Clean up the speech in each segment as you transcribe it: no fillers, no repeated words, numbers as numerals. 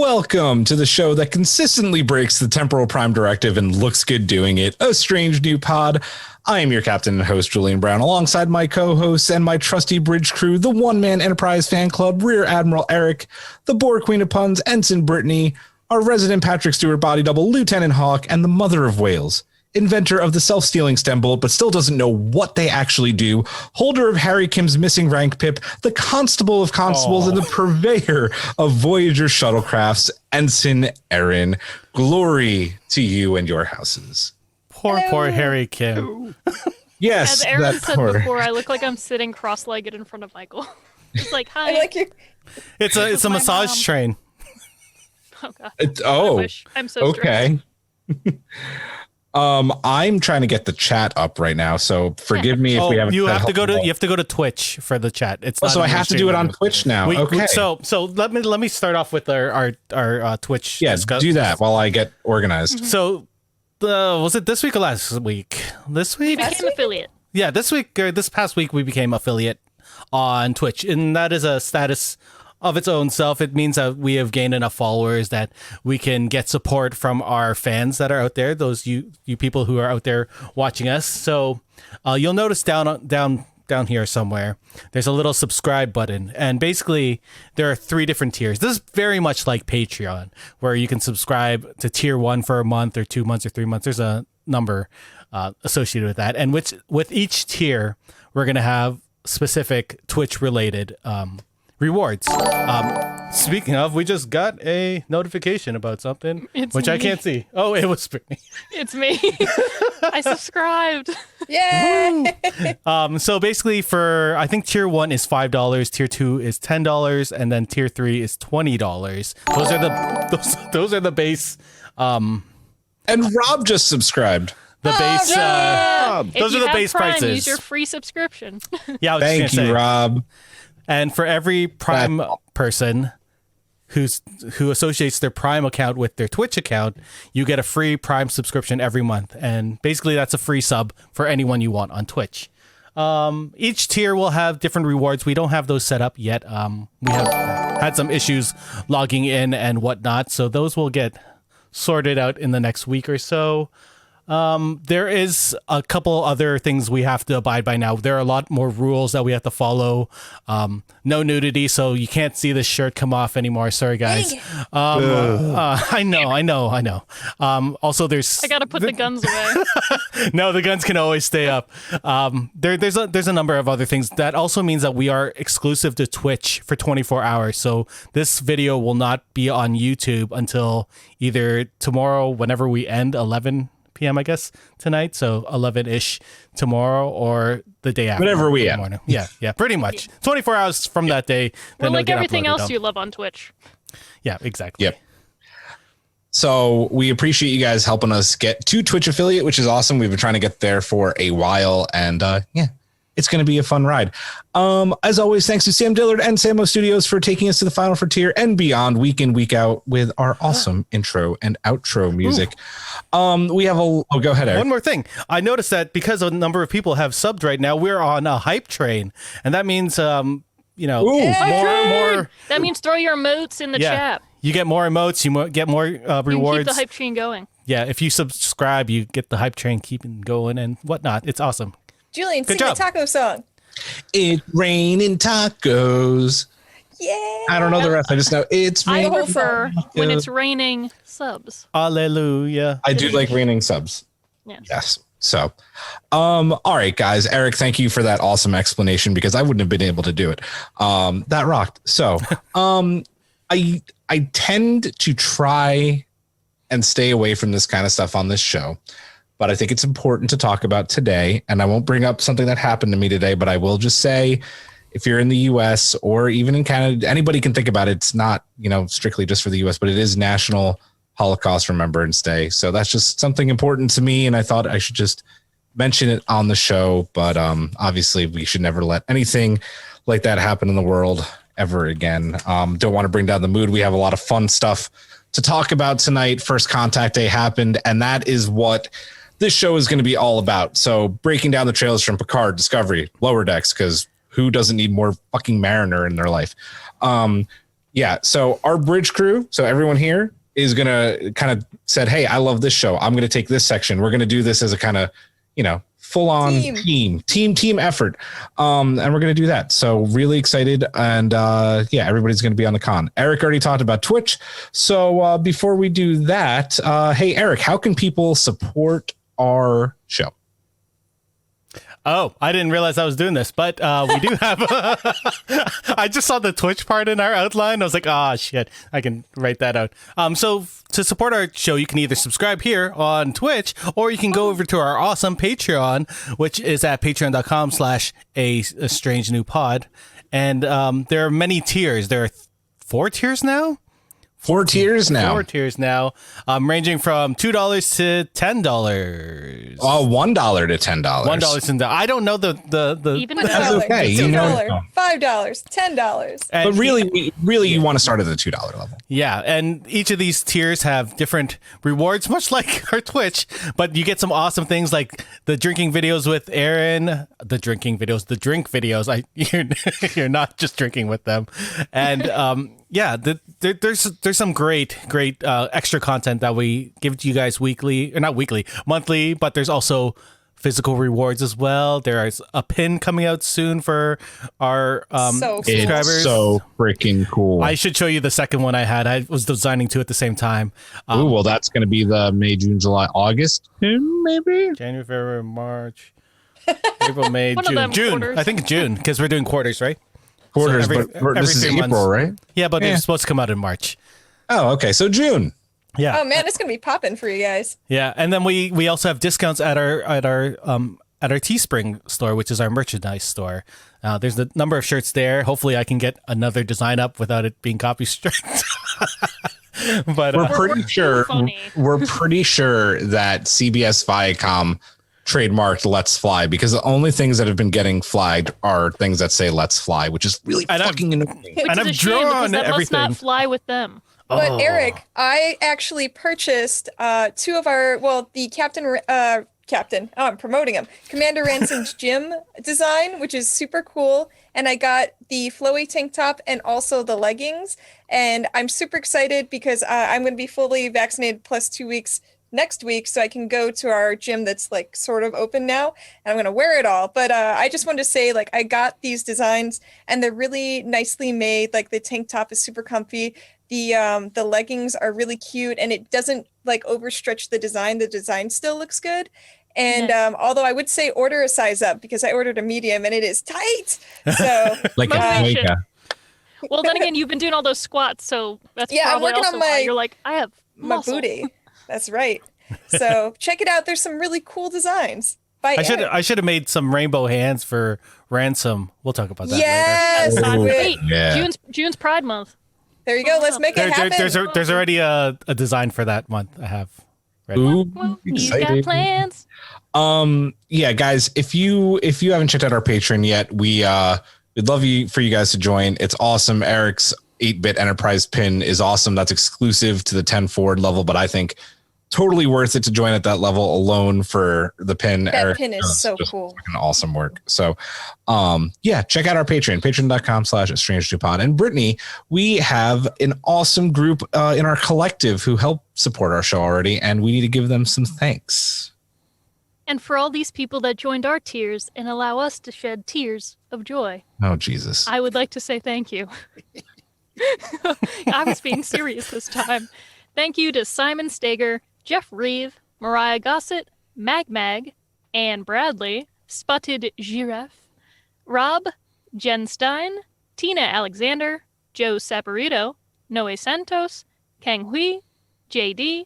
Welcome to the show that consistently breaks the temporal prime directive and looks good doing it, a strange new pod. I am your captain and host, Julian Brown, alongside my co-hosts and my trusty bridge crew, the one-man Enterprise fan club, Rear Admiral Eric, the Boar Queen of Puns, Ensign Brittany, our resident Patrick Stewart body double, Lieutenant Hawk, and the mother of whales, inventor of the self-stealing stem bullet, but still doesn't know what they actually do, holder of Harry Kim's missing rank pip, the constable of constables, and the purveyor of Voyager shuttlecrafts, Ensign Erin. Glory to you and your houses. Poor Harry Kim. Yes, as Erin said before, I look like I'm sitting cross-legged in front of Michael. It's like, hi. I like you. It's a massage train. Oh god. I wish. I'm so stressed. Okay. I'm trying to get the chat up right now, so forgive me if we haven't. You have to go to Twitch for the chat. It's so I have to do it on Twitch now. Okay. So let me start off with our Twitch. Yeah, do that while I get organized. Mm-hmm. So was it this week or last week? This week? We became affiliate. Yeah, this past week we became affiliate on Twitch, and that is a status of its own self. It means that we have gained enough followers that we can get support from our fans that are out there, those you people who are out there watching us. So you'll notice down here somewhere, there's a little subscribe button. And basically, there are 3 different tiers. This is very much like Patreon, where you can subscribe to tier 1 for a month or 2 months or 3 months. There's a number associated with that. And with each tier, we're going to have specific Twitch-related rewards. Speaking of, we just got a notification about something, which I can't see. Oh, it was Brittany. It's me. I subscribed. Yay! So basically, I think tier 1 is $5, tier 2 is $10, and then tier 3 is $20. Those are the base. And Rob just subscribed. The base. Those are the base Prime, prices. Use your free subscription. Yeah, thank you, Rob. And for every Prime person who associates their Prime account with their Twitch account, you get a free Prime subscription every month. And basically, that's a free sub for anyone you want on Twitch. Each tier will have different rewards. We don't have those set up yet. We have had some issues logging in and whatnot, so those will get sorted out in the next week or so. There is a couple other things we have to abide by now. There are a lot more rules that we have to follow. No nudity, so you can't see this shirt come off anymore. Sorry, guys. I know. Also, there's. I gotta put the guns away. No, the guns can always stay up. There's a number of other things. That also means that we are exclusive to Twitch for 24 hours. So this video will not be on YouTube until either tomorrow, whenever we end 11 p.m. I guess tonight, so 11-ish tomorrow, or the day after. Whenever we end. Morning. Yeah, pretty much. 24 hours from that day. We're like everything else you love on Twitch. Yeah, exactly. Yep. So we appreciate you guys helping us get to Twitch affiliate, which is awesome. We've been trying to get there for a while, and it's going to be a fun ride. As always, thanks to Sam Dillard and Samo Studios for taking us to the final frontier and beyond, week in, week out, with our awesome intro and outro music. We have go ahead, Eric. One more thing. I noticed that because a number of people have subbed right now, we're on a hype train, and that means more. That means throw your emotes in the chat. You get more emotes. You get more rewards. You can keep the hype train going. Yeah, if you subscribe, you get the hype train keeping going and whatnot. It's awesome. Julian, sing the taco song. It's raining tacos. Yeah. I don't know the rest. I just know it's raining. I prefer when it's raining subs. Hallelujah. I do like raining subs. Yes. So, all right, guys. Eric, thank you for that awesome explanation, because I wouldn't have been able to do it. That rocked. So, I tend to try and stay away from this kind of stuff on this show, but I think it's important to talk about today. And I won't bring up something that happened to me today, but I will just say, if you're in the US or even in Canada, anybody can think about it. It's not, strictly just for the US, but it is National Holocaust Remembrance Day. So that's just something important to me. And I thought I should just mention it on the show. But obviously we should never let anything like that happen in the world ever again. Don't want to bring down the mood. We have a lot of fun stuff to talk about tonight. First Contact Day happened, and that is what this show is going to be all about. So breaking down the trailers from Picard, Discovery, Lower Decks, because who doesn't need more fucking Mariner in their life? Yeah. So our bridge crew, so everyone here is going to kind of said, hey, I love this show. I'm going to take this section. We're going to do this as a kind of, full on team effort. And we're going to do that. So really excited. And everybody's going to be on the con. Eric already talked about Twitch. So before we do that, hey, Eric, how can people support our show? Oh, I didn't realize I was doing this, but we do have. I just saw the Twitch part in our outline. I was like, shit, I can write that out. So to support our show, you can either subscribe here on Twitch, or you can go over to our awesome Patreon, which is at patreon.com/a strange new pod. And there are many tiers. There are 4 tiers now. 4 tiers now. 4 tiers now, ranging from $2 to $10. Oh, $1 to $10. $1 to I don't know the Even that's okay. $2, $5, $10. But really, you want to start at the $2 level. Yeah, and each of these tiers have different rewards, much like our Twitch. But you get some awesome things like the drinking videos with Aaron, the drink videos. You're not just drinking with them, and there's some great extra content that we give to you guys monthly, but there's also physical rewards as well. There is a pin coming out soon for our subscribers. It's so freaking cool. I should show you the second one I had. I was designing 2 at the same time. Well, that's going to be the May, June, July, August, maybe? January, February, March, April, May, June. Quarters. I think June, because we're doing quarters, right? Quarters, so but this is April, months. Right? Yeah, but it's supposed to come out in March. Oh, okay. So June. Yeah. Oh man, it's gonna be popping for you guys. Yeah, and then we also have discounts at our Teespring store, which is our merchandise store. There's a number of shirts there. Hopefully, I can get another design up without it being copy striked. But we're pretty sure that CBS Viacom trademarked "Let's Fly" because the only things that have been getting flagged are things that say "Let's Fly," which is really fucking annoying. Which is a shame because that must not fly with them. But Eric, I actually purchased 2 of the Captain. Oh, I'm promoting him. Commander Ransom's gym design, which is super cool. And I got the flowy tank top and also the leggings. And I'm super excited because I'm going to be fully vaccinated plus 2 weeks next week. So I can go to our gym that's like sort of open now. And I'm going to wear it all. But I just wanted to say, like, I got these designs and they're really nicely made. Like the tank top is super comfy. The leggings are really cute and it doesn't like overstretch the design. The design still looks good. And although I would say order a size up because I ordered a medium and it is tight. So like well, then again, you've been doing all those squats, so that's I'm probably working also on why you're like, I have muscle. my booty. That's right. So check it out. There's some really cool designs. I should have made some rainbow hands for Ransom. We'll talk about that later. Wait, June's Pride Month. There you go. Let's make it happen. There's already a design for that month. I have. Ready. Ooh, He's got plans. Yeah, guys, if you haven't checked out our Patreon yet, we'd love for you guys to join. It's awesome. Eric's 8-bit enterprise pin is awesome. That's exclusive to the 10 forward level, but I think totally worth it to join at that level alone for the pin. That Eric pin is so cool. Awesome work. So, check out our Patreon, patreon.com/strange2pod. And Brittany, we have an awesome group in our collective who help support our show already, and we need to give them some thanks. And for all these people that joined our tiers and allow us to shed tears of joy. Oh, Jesus. I would like to say thank you. I was being serious this time. Thank you to Simon Stager, Jeff Reeve, Mariah Gossett, Mag, Anne Bradley, Spotted Giraffe, Rob, Jen Stein, Tina Alexander, Joe Saporito, Noe Santos, Kang Hui, JD,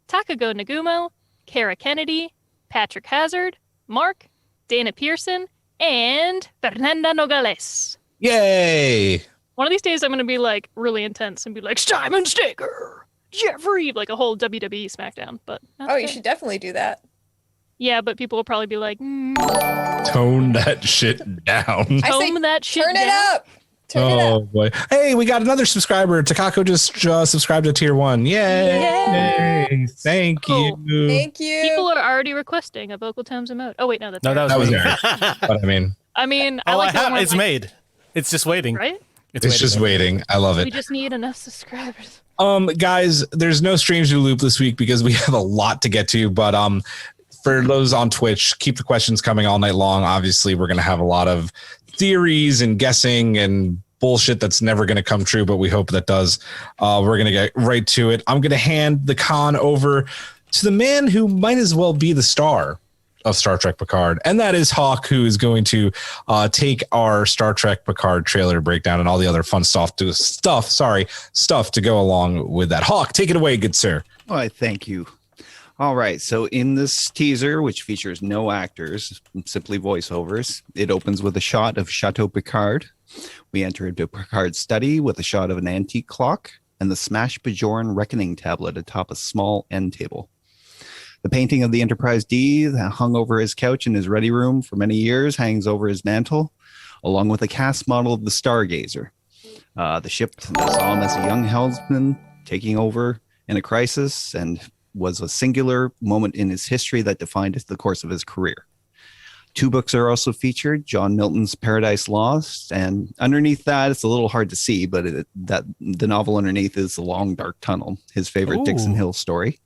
Takago Nagumo, Kara Kennedy, Patrick Hazard, Mark, Dana Pearson, and Fernanda Nogales. Yay! One of these days I'm going to be like really intense and be like, Simon Stager, Jeffrey, like a whole WWE SmackDown. But you should definitely do that. Yeah, but people will probably be like, tone that shit down. Tone that shit down. Turn it up. Oh boy! Hey, we got another subscriber. Takako just subscribed to Tier 1. Yay! Thank you. Thank you. People are already requesting a vocal tones emote. Oh wait, no, that's that was Eric. But I mean, I like it's made. It's just waiting. Right? It's just waiting. I love it. We just need enough subscribers. Guys, there's no Stranger Loop this week because we have a lot to get to, but for those on Twitch, keep the questions coming all night long. Obviously, we're going to have a lot of theories and guessing and bullshit that's never going to come true, but we hope that does. We're going to get right to it. I'm going to hand the con over to the man who might as well be the star of Star Trek Picard, and that is Hawk, who is going to take our Star Trek Picard trailer breakdown and all the other fun stuff to go along with that. Hawk, take it away, good sir. All right, thank you. All right, so in this teaser, which features no actors, simply voiceovers, it opens with a shot of Chateau Picard. We enter into Picard's study with a shot of an antique clock and the smashed Bajoran reckoning tablet atop a small end table. The painting of the Enterprise D that hung over his couch in his ready room for many years hangs over his mantle, along with a cast model of the Stargazer. The ship that saw him as a young helmsman taking over in a crisis and was a singular moment in his history that defined the course of his career. 2 books are also featured, John Milton's Paradise Lost, and underneath that, it's a little hard to see, but the novel underneath is The Long Dark Tunnel, his favorite Dixon Hill story.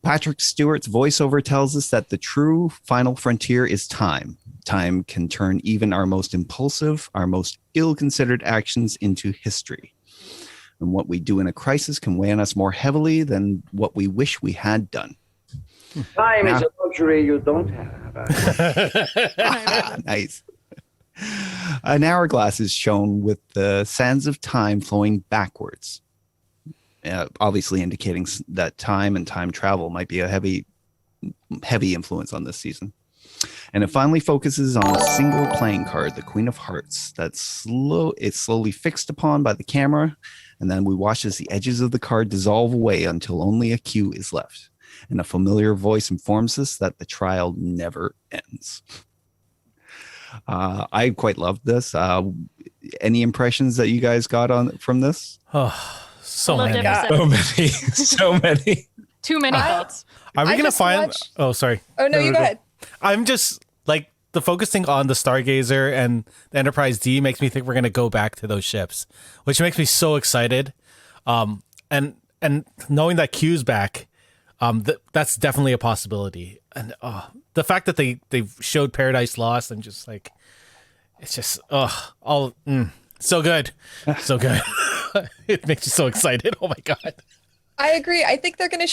Patrick Stewart's voiceover tells us that the true final frontier is time. Time can turn even our most impulsive, our most ill-considered actions into history. And what we do in a crisis can weigh on us more heavily than what we wish we had done. Time is a luxury you don't have. Nice. An hourglass is shown with the sands of time flowing backwards. Obviously indicating that time and time travel might be a heavy influence on this season. And it finally focuses on a single playing card, the Queen of Hearts, it's slowly fixed upon by the camera, and then we watch as the edges of the card dissolve away until only a cue is left. And a familiar voice informs us that the trial never ends. I quite loved this. Any impressions that you guys got from this? So many. So many. Too many thoughts. Are we going to find... Oh, sorry. Oh, no, you go ahead. I'm just like the focusing on the Stargazer and the Enterprise D makes me think we're going to go back to those ships, which makes me so excited. And knowing that Q's back, that's definitely a possibility. And the fact that they showed Paradise Lost and just like, it's just, so good. So good. It makes you so excited. Oh my God. I agree. I think we're going to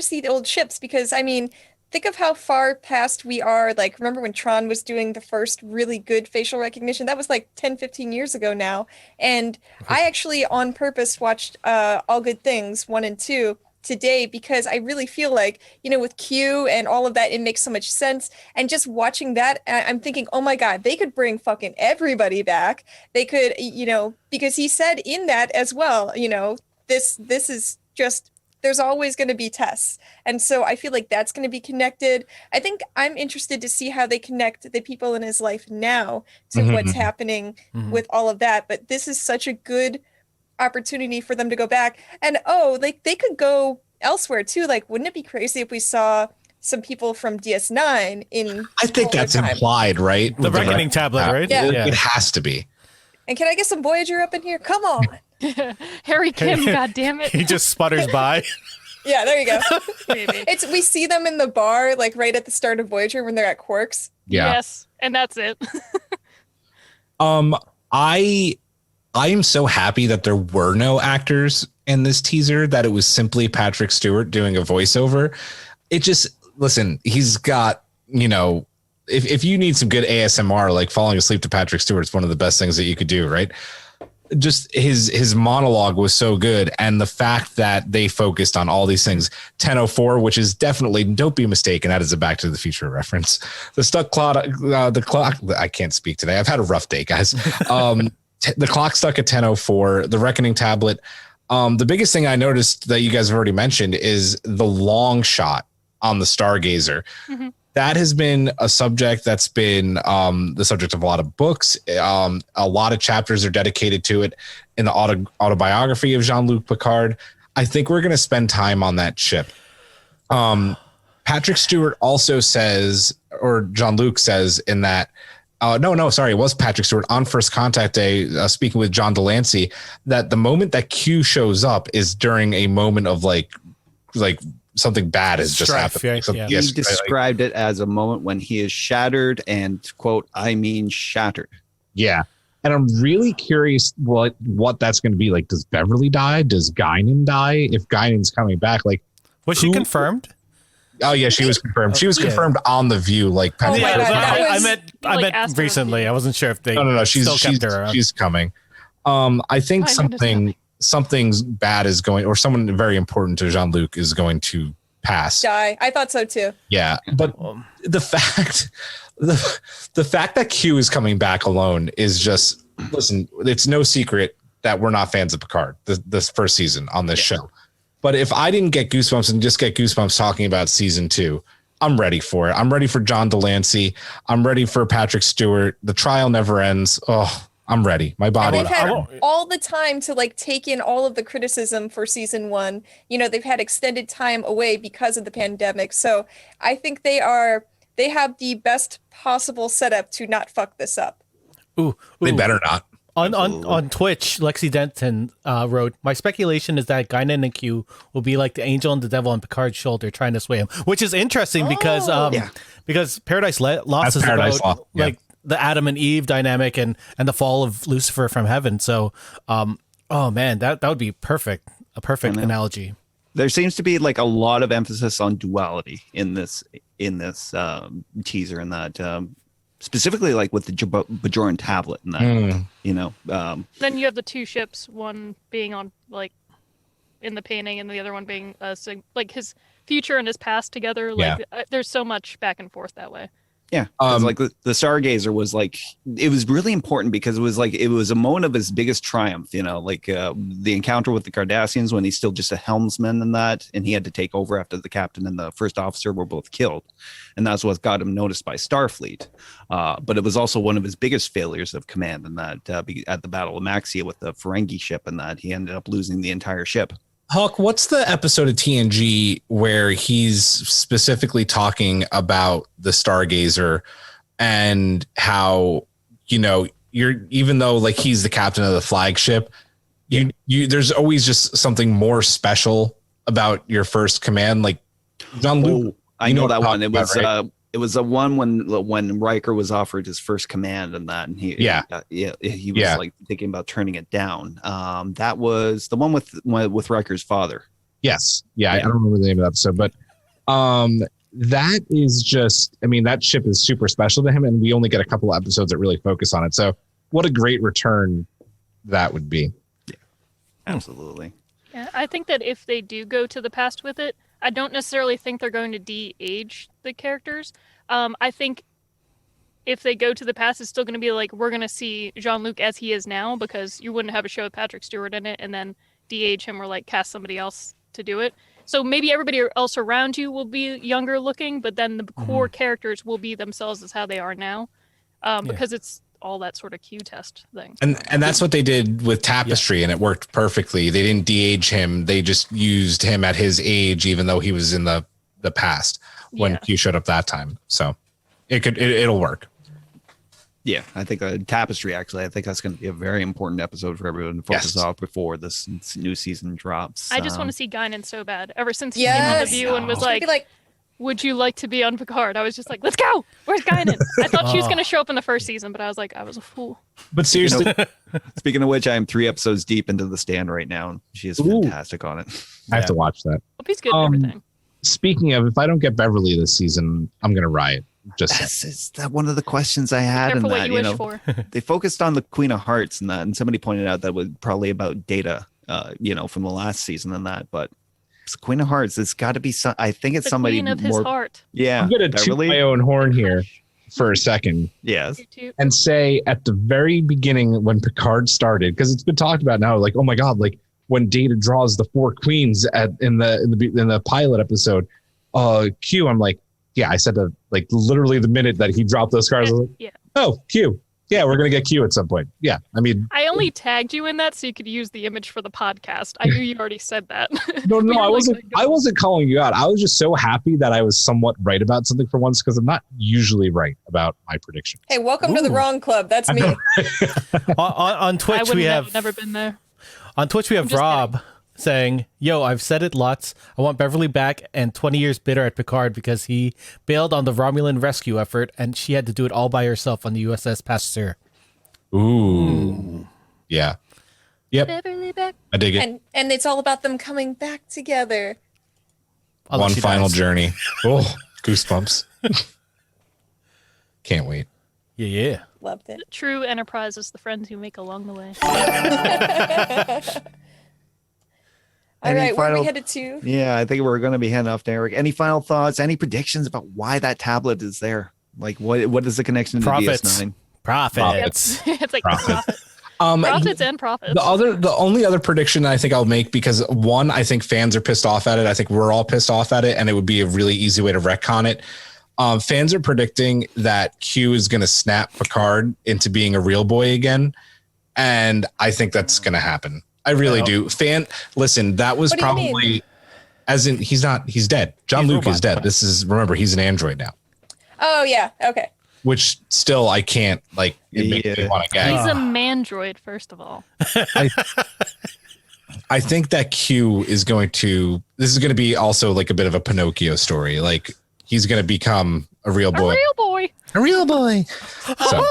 see the old ships because, I mean, think of how far past we are. Like, remember when Tron was doing the first really good facial recognition? That was like 10, 15 years ago now. And I actually on purpose watched All Good Things 1 and 2 today because I really feel like, with Q and all of that, it makes so much sense. And just watching that, I'm thinking, oh my God, they could bring fucking everybody back. They could, because he said in that as well, this is just, there's always going to be tests. And so I feel like that's going to be connected. I think I'm interested to see how they connect the people in his life now to what's happening with all of that. But this is such a good opportunity for them to go back. And they could go elsewhere too. Like, wouldn't it be crazy if we saw some people from DS9 in... I think that's implied, right? The reckoning tablet, right? Yeah. It has to be. And can I get some Voyager up in here? Come on. Harry Kim, goddammit. He just sputters by. Yeah, there you go. Maybe. We see them in the bar, like right at the start of Voyager when they're at Quarks. Yeah. Yes, and that's it. I am so happy that there were no actors in this teaser, that it was simply Patrick Stewart doing a voiceover. It just, listen, he's got, if you need some good ASMR, like falling asleep to Patrick Stewart is one of the best things that you could do, right? Just his monologue was so good. And the fact that they focused on all these things, 10:04, which is definitely, don't be mistaken, that is a Back to the Future reference. The clock, I can't speak today. I've had a rough day, guys. The clock stuck at 10:04, the reckoning tablet. The biggest thing I noticed that you guys have already mentioned is the long shot on the Stargazer. Mm-hmm. That has been a subject that's been the subject of a lot of books. A lot of chapters are dedicated to it in the autobiography of Jean-Luc Picard. I think we're going to spend time on that ship. Patrick Stewart also says, or Jean-Luc says in that Sorry, it was Patrick Stewart on First Contact Day, speaking with John Delancey, that the moment that Q shows up is during a moment of like something bad has just happened. He described it as a moment when he is shattered, and quote, I mean shattered. Yeah. And I'm really curious what that's going to be like. Does Beverly die? Does Guinan die? If Guinan's coming back, like, was she confirmed? Oh yeah, she was confirmed. She was confirmed on The View. Like, I meant recently. I wasn't sure if they. No. She's coming. I think something's bad is going, or someone very important to Jean-Luc is going to pass. Die. I thought so too. Yeah, but the fact that Q is coming back alone is just, listen, it's no secret that we're not fans of Picard this first season on this show. But if I didn't get goosebumps and just get goosebumps talking about season 2, I'm ready for it. I'm ready for John Delancey. I'm ready for Patrick Stewart. The trial never ends. Oh, I'm ready. My body. And they've had all the time to like take in all of the criticism for season 1. You know, they've had extended time away because of the pandemic. So I think they have the best possible setup to not fuck this up. Ooh. They better not. On Twitch, Lexi Denton wrote, my speculation is that Guinan and Q will be like the angel and the devil on Picard's shoulder trying to sway him, which is interesting because Paradise Lost is about like the Adam and Eve dynamic and the fall of Lucifer from heaven. So, oh man, that would be perfect. A perfect analogy. There seems to be like a lot of emphasis on duality in this teaser, and that specifically like with the Bajoran tablet and that, you know. Then you have the two ships, one being on like in the painting and the other one being like his future and his past together. Like there's so much back and forth that way. Yeah, like the Stargazer was like, it was really important because it was a moment of his biggest triumph, you know, like the encounter with the Cardassians when he's still just a helmsman and that, and he had to take over after the captain and the first officer were both killed, and that's what got him noticed by Starfleet. But it was also one of his biggest failures of command, and that at the Battle of Maxia with the Ferengi ship, and that he ended up losing the entire ship. Huck, what's the episode of TNG where he's specifically talking about the Stargazer and how, you know, even though like he's the captain of the flagship, you there's always just something more special about your first command. Like Jean-Luc, I know that one. Right? It was a one when Riker was offered his first command and that, and he was like thinking about turning it down. That was the one with Riker's father. Yes. Yeah. I don't remember the name of the episode, but that is just, I mean, that ship is super special to him, and we only get a couple of episodes that really focus on it. So what a great return that would be. Yeah, absolutely. Yeah, I think that if they do go to the past with it, I don't necessarily think they're going to de-age the characters. I think if they go to the past, it's still going to be like, we're going to see Jean-Luc as he is now, because you wouldn't have a show with Patrick Stewart in it and then de-age him or like cast somebody else to do it. So maybe everybody else around you will be younger looking, but then the core characters will be themselves as how they are now, because it's all that sort of Q test thing. And that's what they did with Tapestry, and it worked perfectly. They didn't de-age him. They just used him at his age, even though he was in the past when Q showed up that time. So it'll work. Yeah, I think Tapestry, actually, I think that's going to be a very important episode for everyone to focus on before this new season drops. I just want to see Guinan so bad. Ever since he came on The View and was like, would you like to be on Picard? I was just like, let's go. Where's Guinan? I thought she was going to show up in the first season, but I was like, I was a fool. But seriously. Speaking of which, I am 3 episodes deep into The Stand right now, and she is fantastic on it. I have to watch that. Hope he's good and everything. Speaking of, if I don't get Beverly this season, I'm going to riot. That's that one of the questions I had. Careful in that, what you wish for. They focused on the Queen of Hearts and that, and somebody pointed out that was probably about Data, from the last season and that, but it's Queen of Hearts. It's got to be some. I think it's somebody Queen of more. His heart. Yeah, I'm going to toot my own horn here for a second. Yes, and say at the very beginning when Picard started, because it's been talked about now, like, oh my god, like when Data draws the 4 queens in the pilot episode, Q, I'm like. Yeah, I said that like literally the minute that he dropped those cards. I was like, oh, Q. Yeah, we're gonna get Q at some point. Yeah, I mean, I only tagged you in that so you could use the image for the podcast. I knew you already said that. no, But you're I like, wasn't. I wasn't calling you out. I was just so happy that I was somewhat right about something for once because I'm not usually right about my predictions. Hey, welcome to the wrong club. That's me. On I Twitch, would we have have never been there. on Twitch we have just Rob saying, "Yo, I've said it lots. I want Beverly back and 20 years bitter at Picard because he bailed on the Romulan rescue effort and she had to do it all by herself on the USS Pasteur." Ooh, yeah, yep. Beverly back. I dig it. And it's all about them coming back together. Although One she final dies. journey. Oh, goosebumps. Can't wait. Yeah. Loved it. True Enterprise is the friends you make along the way. All Any right, where are final- we headed to? Yeah, I think we're going to be heading off to Eric. Any final thoughts? Any predictions about why that tablet is there? Like, what is the connection to Profits. DS9? Profits. It's like Profit. profits and profits. The only other prediction I think I'll make, because one, I think fans are pissed off at it. I think we're all pissed off at it, and it would be a really easy way to retcon it. Fans are predicting that Q is going to snap Picard into being a real boy again, and I think that's going to happen. I really do. Listen, that was What do you mean? probably, as in he's dead. John He's Luke is robot. dead. Remember, he's an android now, Oh, yeah. Okay. which still I can't like. It makes me want to gag. He's a mandroid, first of all. I think that Q is going to. This is going to be also like a bit of a Pinocchio story. Like he's going to become a real A boy. real boy. A real boy. So,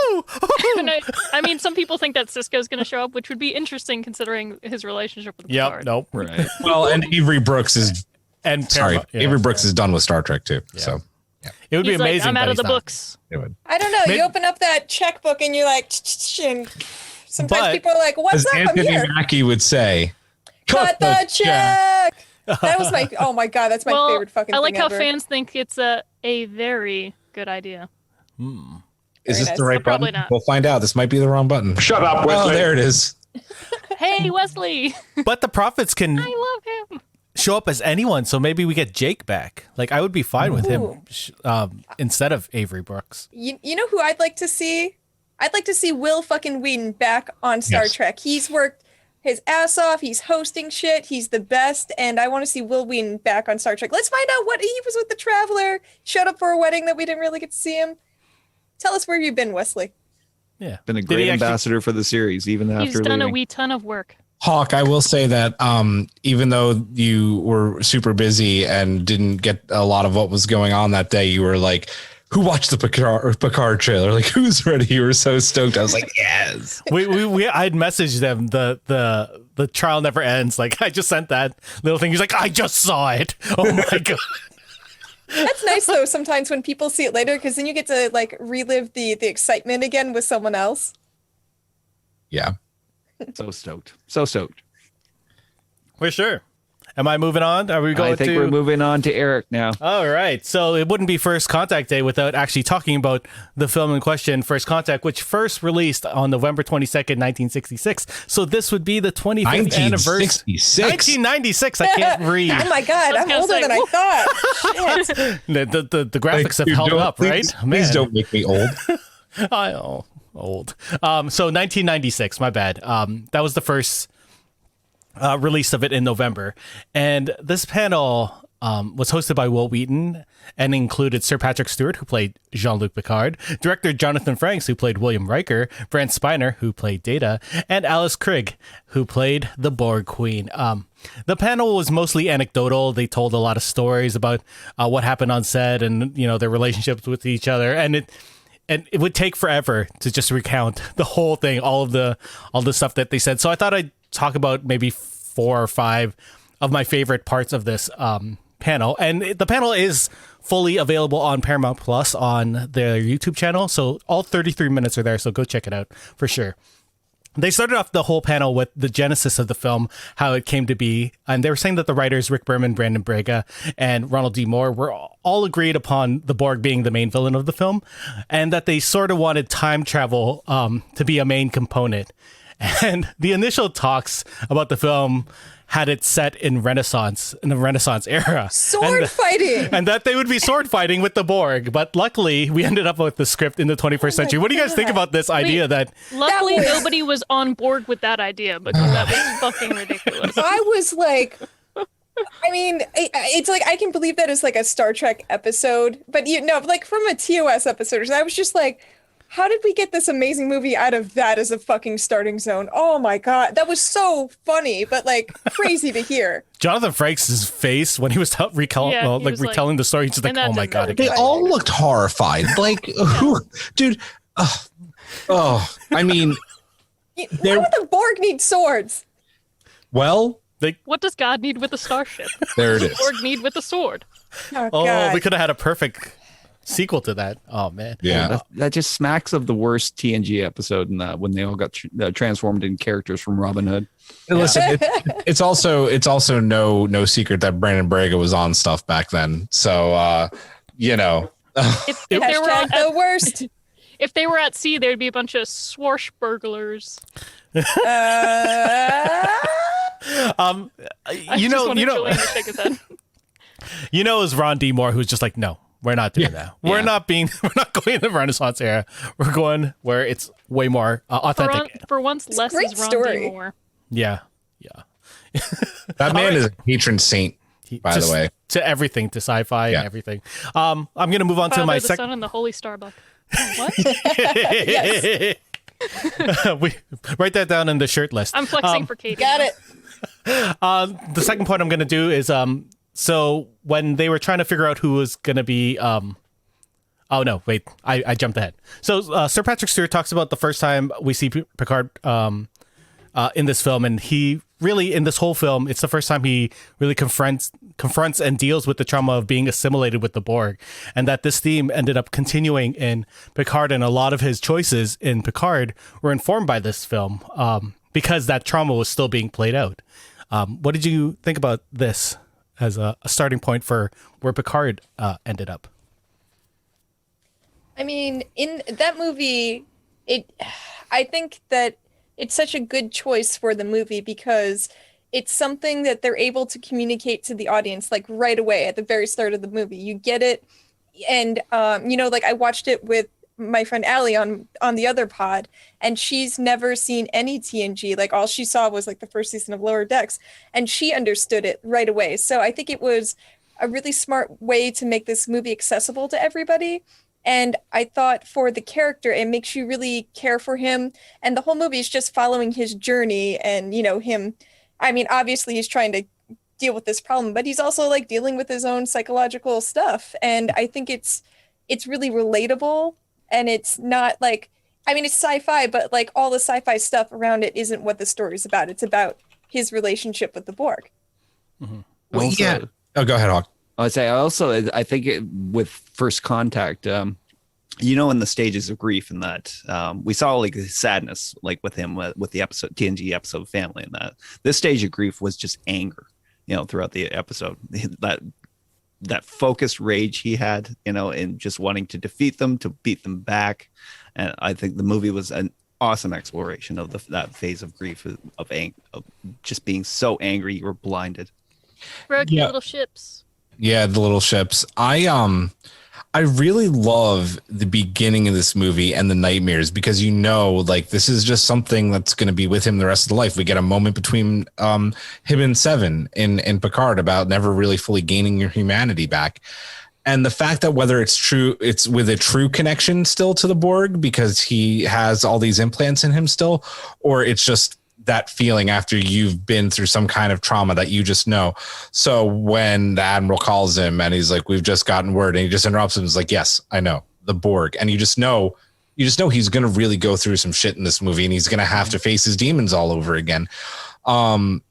And I mean, some people think that Cisco's going to show up, which would be interesting considering his relationship with Yep. Picard. Nope. Right. well, and Avery Brooks is And sorry. Paramount, yeah. Avery Brooks is done with Star Trek too. So It would be He's like, amazing. I'm out but of the he's not. books. it would. I don't know. Maybe- You open up that checkbook and you're like, and sometimes But- people are like, what's As up? I'm Anthony here. Mackie would say, Cut the check. That was my, oh my God, that's my Well, favorite fucking I like thing how ever. fans think it's a very good idea. "Is this Very the nice. right Probably button?" not. We'll find out. This might be the wrong button. Shut up, Oh, Wesley. there it is. Hey, Wesley, But the Prophets can I love him. show up as anyone, so maybe we get Jake back. Like I would be fine with him instead of Avery Brooks. You know who I'd like to see? I'd like to see Will fucking Wheaton back on Star Yes. Trek. He's worked his ass off. He's hosting shit. He's the best. And I want to see Will Wheaton back on Star Trek. Let's find out what he was with the Traveler. Showed up for a wedding that we didn't really get to see him. Tell us where you've been, Wesley. Yeah, Been a Did great he actually- ambassador for the series, even He's after done a leaving. wee ton of work. Hawk, I will say that even though you were super busy and didn't get a lot of what was going on that day, you were like, "Who watched the Picard trailer? Like, who's ready?" You were so stoked. I was like, "Yes." I'd messaged them the trial never ends. Like I just sent that little thing. He's like, I just saw it. Oh my god. That's nice though. Sometimes when people see it later, because then you get to like relive the excitement again with someone else. Yeah. So stoked. So stoked. For sure. Am I moving on? Are we going I think to? we're moving on to Eric now. All right. So it wouldn't be First Contact Day without actually talking about the film in question, First Contact, which first released on November 22nd, 1966. So this would be the 25th anniversary. 1966. 1996. I can't read. Oh my God, I'm gonna older say, than I whoop. thought. Shit. The graphics have Dude, held don't- up, right? Please don't make me old. I know, old. So 1996, my bad. That was the first release of it in November. And this panel was hosted by Will Wheaton and included Sir Patrick Stewart, who played Jean-Luc Picard, director Jonathan Frakes, who played William Riker, Brent Spiner, who played Data, and Alice Krige, who played the Borg Queen. The panel was mostly anecdotal. They told a lot of stories about what happened on set and, you know, their relationships with each other. And it would take forever to just recount the whole thing, all the stuff that they said. So I thought I'd talk about maybe 4 or 5 of my favorite parts of this panel. And the panel is fully available on Paramount Plus on their YouTube channel. So all 33 minutes are there. So go check it out for sure. They started off the whole panel with the genesis of the film, how it came to be. And they were saying that the writers, Rick Berman, Brandon Braga, and Ronald D. Moore, were all agreed upon the Borg being the main villain of the film, and that they sort of wanted time travel to be a main component. And the initial talks about the film had it set in the Renaissance era. Sword fighting! And that they would be sword fighting with the Borg. But luckily, we ended up with the script in the 21st century. What do you guys think about this idea that... Luckily, nobody was on board with that idea because that was fucking ridiculous. I was like... I mean, it's like, I can believe that as like a Star Trek episode, but like from a TOS episode, I was just like, how did we get this amazing movie out of that as a fucking starting zone? Oh my God. That was so funny, but like crazy to hear. Jonathan Frakes' face when he was retelling the story, he's just like, oh my God. They all looked horrified. Like, dude. I mean. Why would the Borg need swords? Well. What does God need with a starship? There it is. What does Borg need with a sword? God. We could have had a perfect sequel to that. Oh man. Yeah. That just smacks of the worst TNG episode in that when they all got transformed in characters from Robin Hood. Listen, it's also no secret that Brandon Braga was on stuff back then. So If they were the worst. If they were at sea, there'd be a bunch of swashburglars. It was Ron D. Moore who's just like, no, we're not doing that. We're not going in the Renaissance era. We're going where it's way more authentic. For once, less is Ron D. Moore. Yeah. That man is a patron saint, by the way. To everything, to sci-fi and everything. I'm going to move on to my second. Son and the Holy Starbuck. What? Yes. We write that down in the shirt list. I'm flexing for Katie. Got it. The second point I'm going to do is so when they were trying to figure out who was going to be oh no, wait, I jumped ahead. So Sir Patrick Stewart talks about the first time we see Picard in this film, and he really, in this whole film, it's the first time he really confronts and deals with the trauma of being assimilated with the Borg, and that this theme ended up continuing in Picard, and a lot of his choices in Picard were informed by this film because that trauma was still being played out. What did you think about this as a starting point for where Picard ended up? I mean, in that movie, I think that it's such a good choice for the movie because it's something that they're able to communicate to the audience like right away at the very start of the movie. You get it. And, like I watched it with my friend Allie on the other pod, and she's never seen any TNG. Like all she saw was like the first season of Lower Decks, and she understood it right away. So I think it was a really smart way to make this movie accessible to everybody. And I thought for the character, it makes you really care for him. And the whole movie is just following his journey and, him. I mean, obviously he's trying to deal with this problem, but he's also like dealing with his own psychological stuff. And I think it's really relatable, and it's not like, I mean, it's sci-fi, but like all the sci-fi stuff around it isn't what the story's about. It's about his relationship with the Borg. Mm-hmm. Well, yeah. Oh, go ahead, Hawk. I think with First Contact, in the stages of grief and that we saw like the sadness, like with him with the episode TNG episode Family, and that this stage of grief was just anger, throughout the episode. That focused rage he had, and just wanting to defeat them, to beat them back. And I think the movie was an awesome exploration of that phase of grief, of just being so angry you were blinded. Broken little ships. Yeah, the little ships. I really love the beginning of this movie and the nightmares because like this is just something that's going to be with him the rest of the life. We get a moment between him and Seven in Picard about never really fully gaining your humanity back. And the fact that whether it's true, it's with a true connection still to the Borg because he has all these implants in him still, or it's just that feeling after you've been through some kind of trauma that you just know. So when the Admiral calls him and he's like, we've just gotten word, and he just interrupts him, he's like, yes, I know, the Borg. And you just know he's going to really go through some shit in this movie, and he's going to have to face his demons all over again. And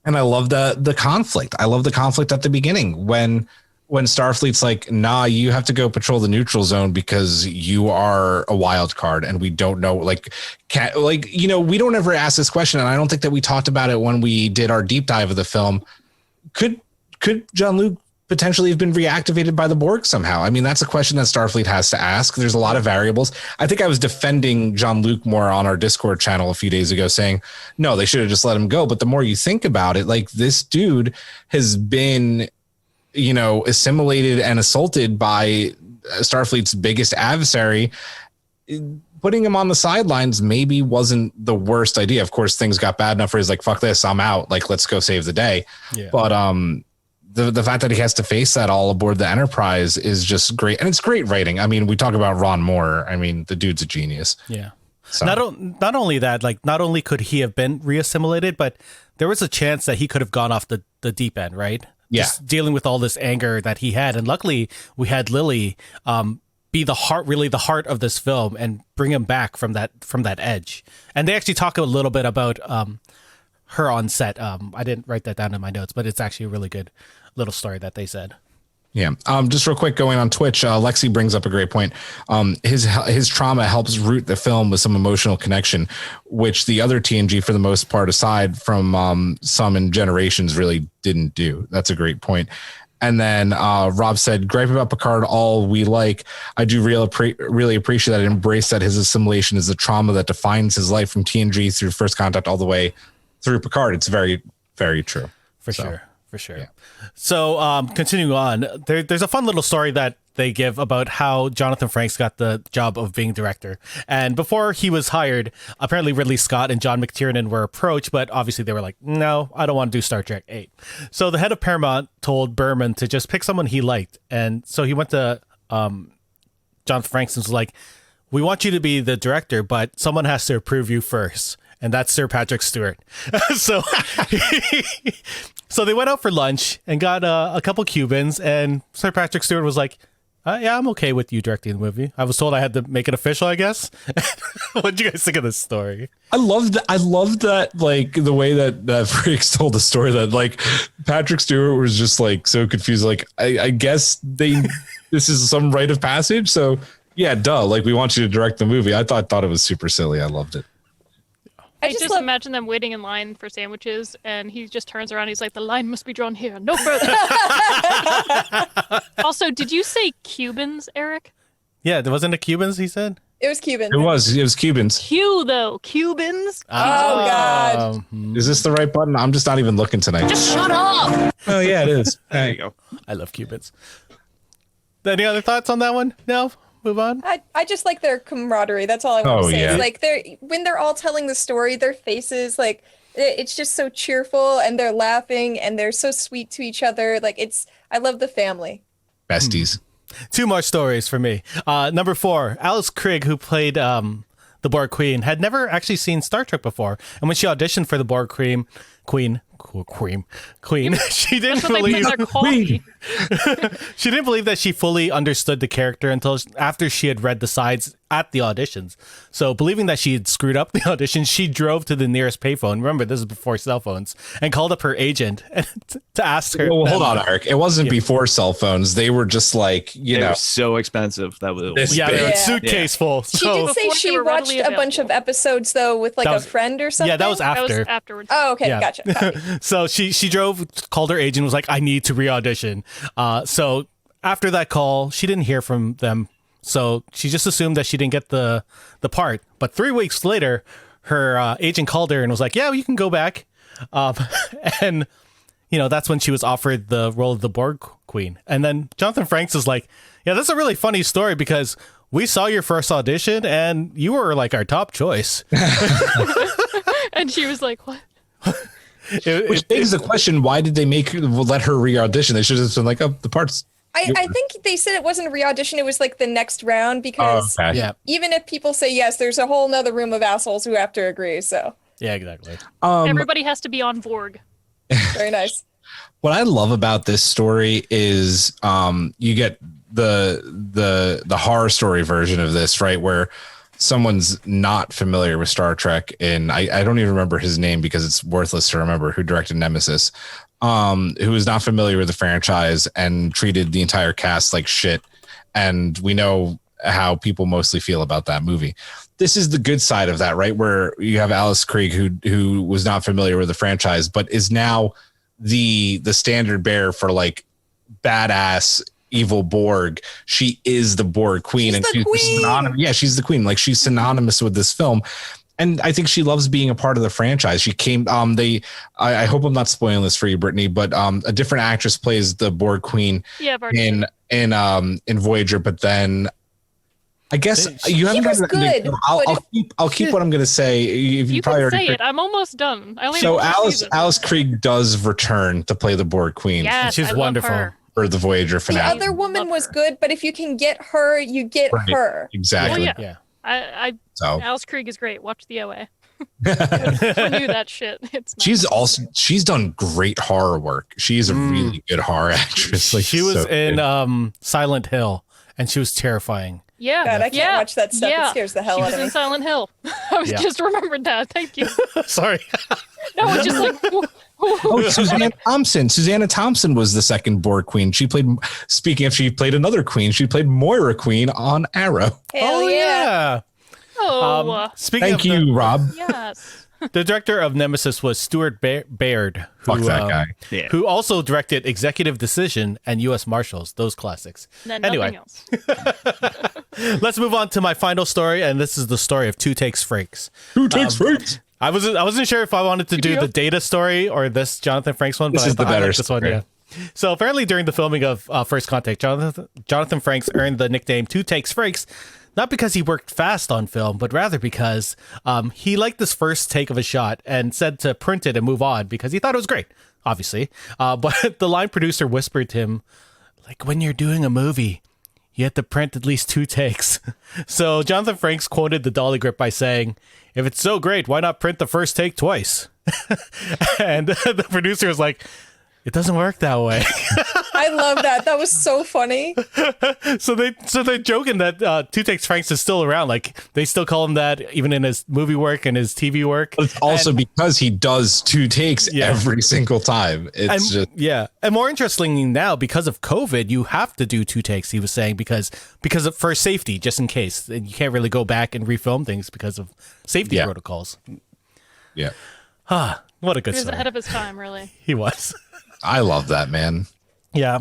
I love the conflict. I love the conflict at the beginning when Starfleet's like, nah, you have to go patrol the neutral zone because you are a wild card and we don't know, we don't ever ask this question. And I don't think that we talked about it when we did our deep dive of the film. Could Jean-Luc potentially have been reactivated by the Borg somehow? I mean, that's a question that Starfleet has to ask. There's a lot of variables. I think I was defending Jean-Luc more on our Discord channel a few days ago, saying, no, they should have just let him go. But the more you think about it, like, this dude has been, assimilated and assaulted by Starfleet's biggest adversary. Putting him on the sidelines maybe wasn't the worst idea. Of course, things got bad enough where he's like, fuck this, I'm out. Like, let's go save the day. Yeah. But the fact that he has to face that all aboard the Enterprise is just great. And it's great writing. I mean, we talk about Ron Moore. I mean, the dude's a genius. Yeah. So. Not only that, like, not only could he have been reassimilated, but there was a chance that he could have gone off the deep end, right? Yeah. Just dealing with all this anger that he had. And luckily we had Lily be the heart of this film and bring him back from that edge. And they actually talk a little bit about her on set. I didn't write that down in my notes, but it's actually a really good little story that they said. Yeah. Just real quick, going on Twitch, Lexi brings up a great point. His trauma helps root the film with some emotional connection, which the other TNG, for the most part, aside from some in Generations, really didn't do. That's a great point. And then Rob said, gripe about Picard all we like. I do really appreciate that. I embrace that his assimilation is the trauma that defines his life from TNG through First Contact all the way through Picard. It's very, very true. For sure. Yeah. So continuing on, there's a fun little story that they give about how Jonathan Frakes got the job of being director. And before he was hired, apparently Ridley Scott and John McTiernan were approached, but obviously they were like, no, I don't want to do Star Trek 8. So the head of Paramount told Berman to just pick someone he liked. And so he went to Jonathan Frakes and was like, we want you to be the director, but someone has to approve you first. And that's Sir Patrick Stewart. So they went out for lunch and got a couple Cubans, and Sir Patrick Stewart was like, yeah, I'm okay with you directing the movie. I was told I had to make it official, I guess. What do you guys think of this story? I love that, like, the way that Frakes told the story, that, like, Patrick Stewart was just, like, so confused. Like, I guess this is some rite of passage. So yeah, duh. Like, we want you to direct the movie. I thought it was super silly. I loved it. I just imagine them waiting in line for sandwiches, and he just turns around. He's like, "The line must be drawn here, no further." Also, did you say Cubans, Eric? Yeah, there wasn't a Cubans. He said it was Cubans. It was Cubans. Q though, Cubans. Oh God! Is this the right button? I'm just not even looking tonight. Just shut up. Oh yeah, it is. There you go. I love Cubans. Any other thoughts on that one? No. Move on. I just like their camaraderie. That's all I want to say. Yeah. Like when they're all telling the story, their faces, like, it's just so cheerful, and they're laughing, and they're so sweet to each other. Like, I love the family. Besties. Two more stories for me. Number 4, Alice Krige, who played the Borg Queen, had never actually seen Star Trek before, and when she auditioned for the Borg Queen, she didn't believe she didn't believe that she fully understood the character until after she had read the sides at the auditions. So believing that she had screwed up the audition, she drove to the nearest payphone. Remember, this is before cell phones, and called up her agent to ask her. Well, hold on, Eric. It wasn't before cell phones. They were just like, they were so expensive. That was they were a suitcase full. She did say she watched a bunch of episodes though with like a friend or something. Yeah, that was after. That was afterwards. Oh, okay, gotcha. So she drove, called her agent, was like, I need to re-audition. So after that call, she didn't hear from them. So she just assumed that she didn't get the part. But 3 weeks later, her agent called her and was like, yeah, you can go back. And, that's when she was offered the role of the Borg Queen. And then Jonathan Frakes is like, yeah, that's a really funny story because we saw your first audition and you were like our top choice. And she was like, what? Which begs the question, why did they let her re-audition? They should have been like, oh, the part's... I think they said it wasn't a re-audition, it was like the next round, because even if people say yes, there's a whole nother room of assholes who have to agree, so... Yeah, exactly. Everybody has to be on Borg. Very nice. What I love about this story is you get the horror story version of this, right, where someone's not familiar with Star Trek, and I don't even remember his name because it's worthless to remember, who directed Nemesis, who is not familiar with the franchise and treated the entire cast like shit. And we know how people mostly feel about that movie. This is the good side of that, right? Where you have Alice Krige, who was not familiar with the franchise, but is now the standard bearer for like badass evil Borg. She is the Borg queen, and she's synonymous. Yeah, she's the queen. Like, she's synonymous with this film. And I think she loves being a part of the franchise. She came, I hope I'm not spoiling this for you, Brittany, but a different actress plays the Borg queen in Voyager, but then I guess you haven't was good. I'll keep what I'm going to say. You probably can already say it. I'm almost done. So Alice Krieg does return to play the Borg queen. Yes, she's wonderful. For the Voyager finale. The other woman was good, but if you can get her, you get her. Exactly. Well, yeah. Alice Krieg is great. Watch the OA. I knew that shit. She's done great horror work. She's a really good horror actress. Like, she was in Silent Hill, and she was terrifying. Yeah, God, I can't watch that stuff. It scares the hell out of me. She was in Silent Hill. I was just remembered that. Thank you. Sorry. No, it's just like. Susanna Thompson was the second Borg queen. She played another queen. She played Moira Queen on Arrow. Hell yeah. Thank you, Rob. Yes. The director of Nemesis was Stuart Baird, Fuck that guy. Who also directed Executive Decision and U.S. Marshals, those classics. Anyway, else. Let's move on to my final story, and this is the story of Two Takes Frakes. Two Takes Frakes. I wasn't sure if I wanted to do the Data story or this Jonathan Frakes one, but this is the better this one. Yeah. So apparently, during the filming of First Contact, Jonathan Frakes earned the nickname Two Takes Frakes, not because he worked fast on film, but rather because he liked this first take of a shot and said to print it and move on because he thought it was great, obviously. But the line producer whispered to him, like, when you're doing a movie, you have to print at least 2 takes. So Jonathan Frakes quoted the dolly grip by saying, if it's so great, why not print the first take twice? And the producer was like, it doesn't work that way. I love that. That was so funny. So they're joking that Two Takes Franks is still around. Like, they still call him that even in his movie work and his TV work. But it's also because he does 2 takes every single time. And more interestingly now, because of COVID, you have to do 2 takes, he was saying, because for safety, just in case. And you can't really go back and refilm things because of safety protocols. Yeah. What a good story. He was ahead of his time, really. He was. I love that, man. Yeah.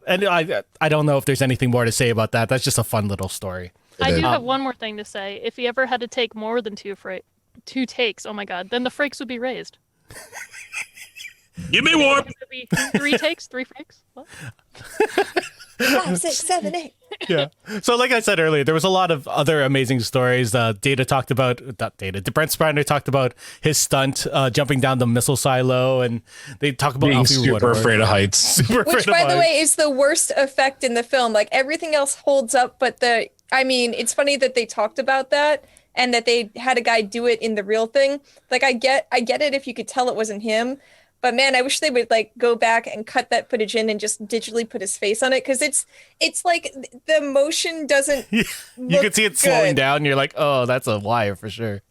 And I don't know if there's anything more to say about that. That's just a fun little story. I do have one more thing to say. If he ever had to take more than 2 takes, oh my God, then the frakes would be raised. Give me warp. 3 takes, 3 frakes. What? 5, 6, 7, 8. Yeah. So like I said earlier, there was a lot of other amazing stories. Brent Spiner talked about his stunt jumping down the missile silo, and they talk about being super afraid of heights. Which, by the way, is the worst effect in the film. Like, everything else holds up, but it's funny that they talked about that and that they had a guy do it in the real thing. Like, I get it if you could tell it wasn't him. But man, I wish they would go back and cut that footage in and just digitally put his face on it, because it's like the motion doesn't. You can see it slowing down, and you're like, oh, that's a wire for sure.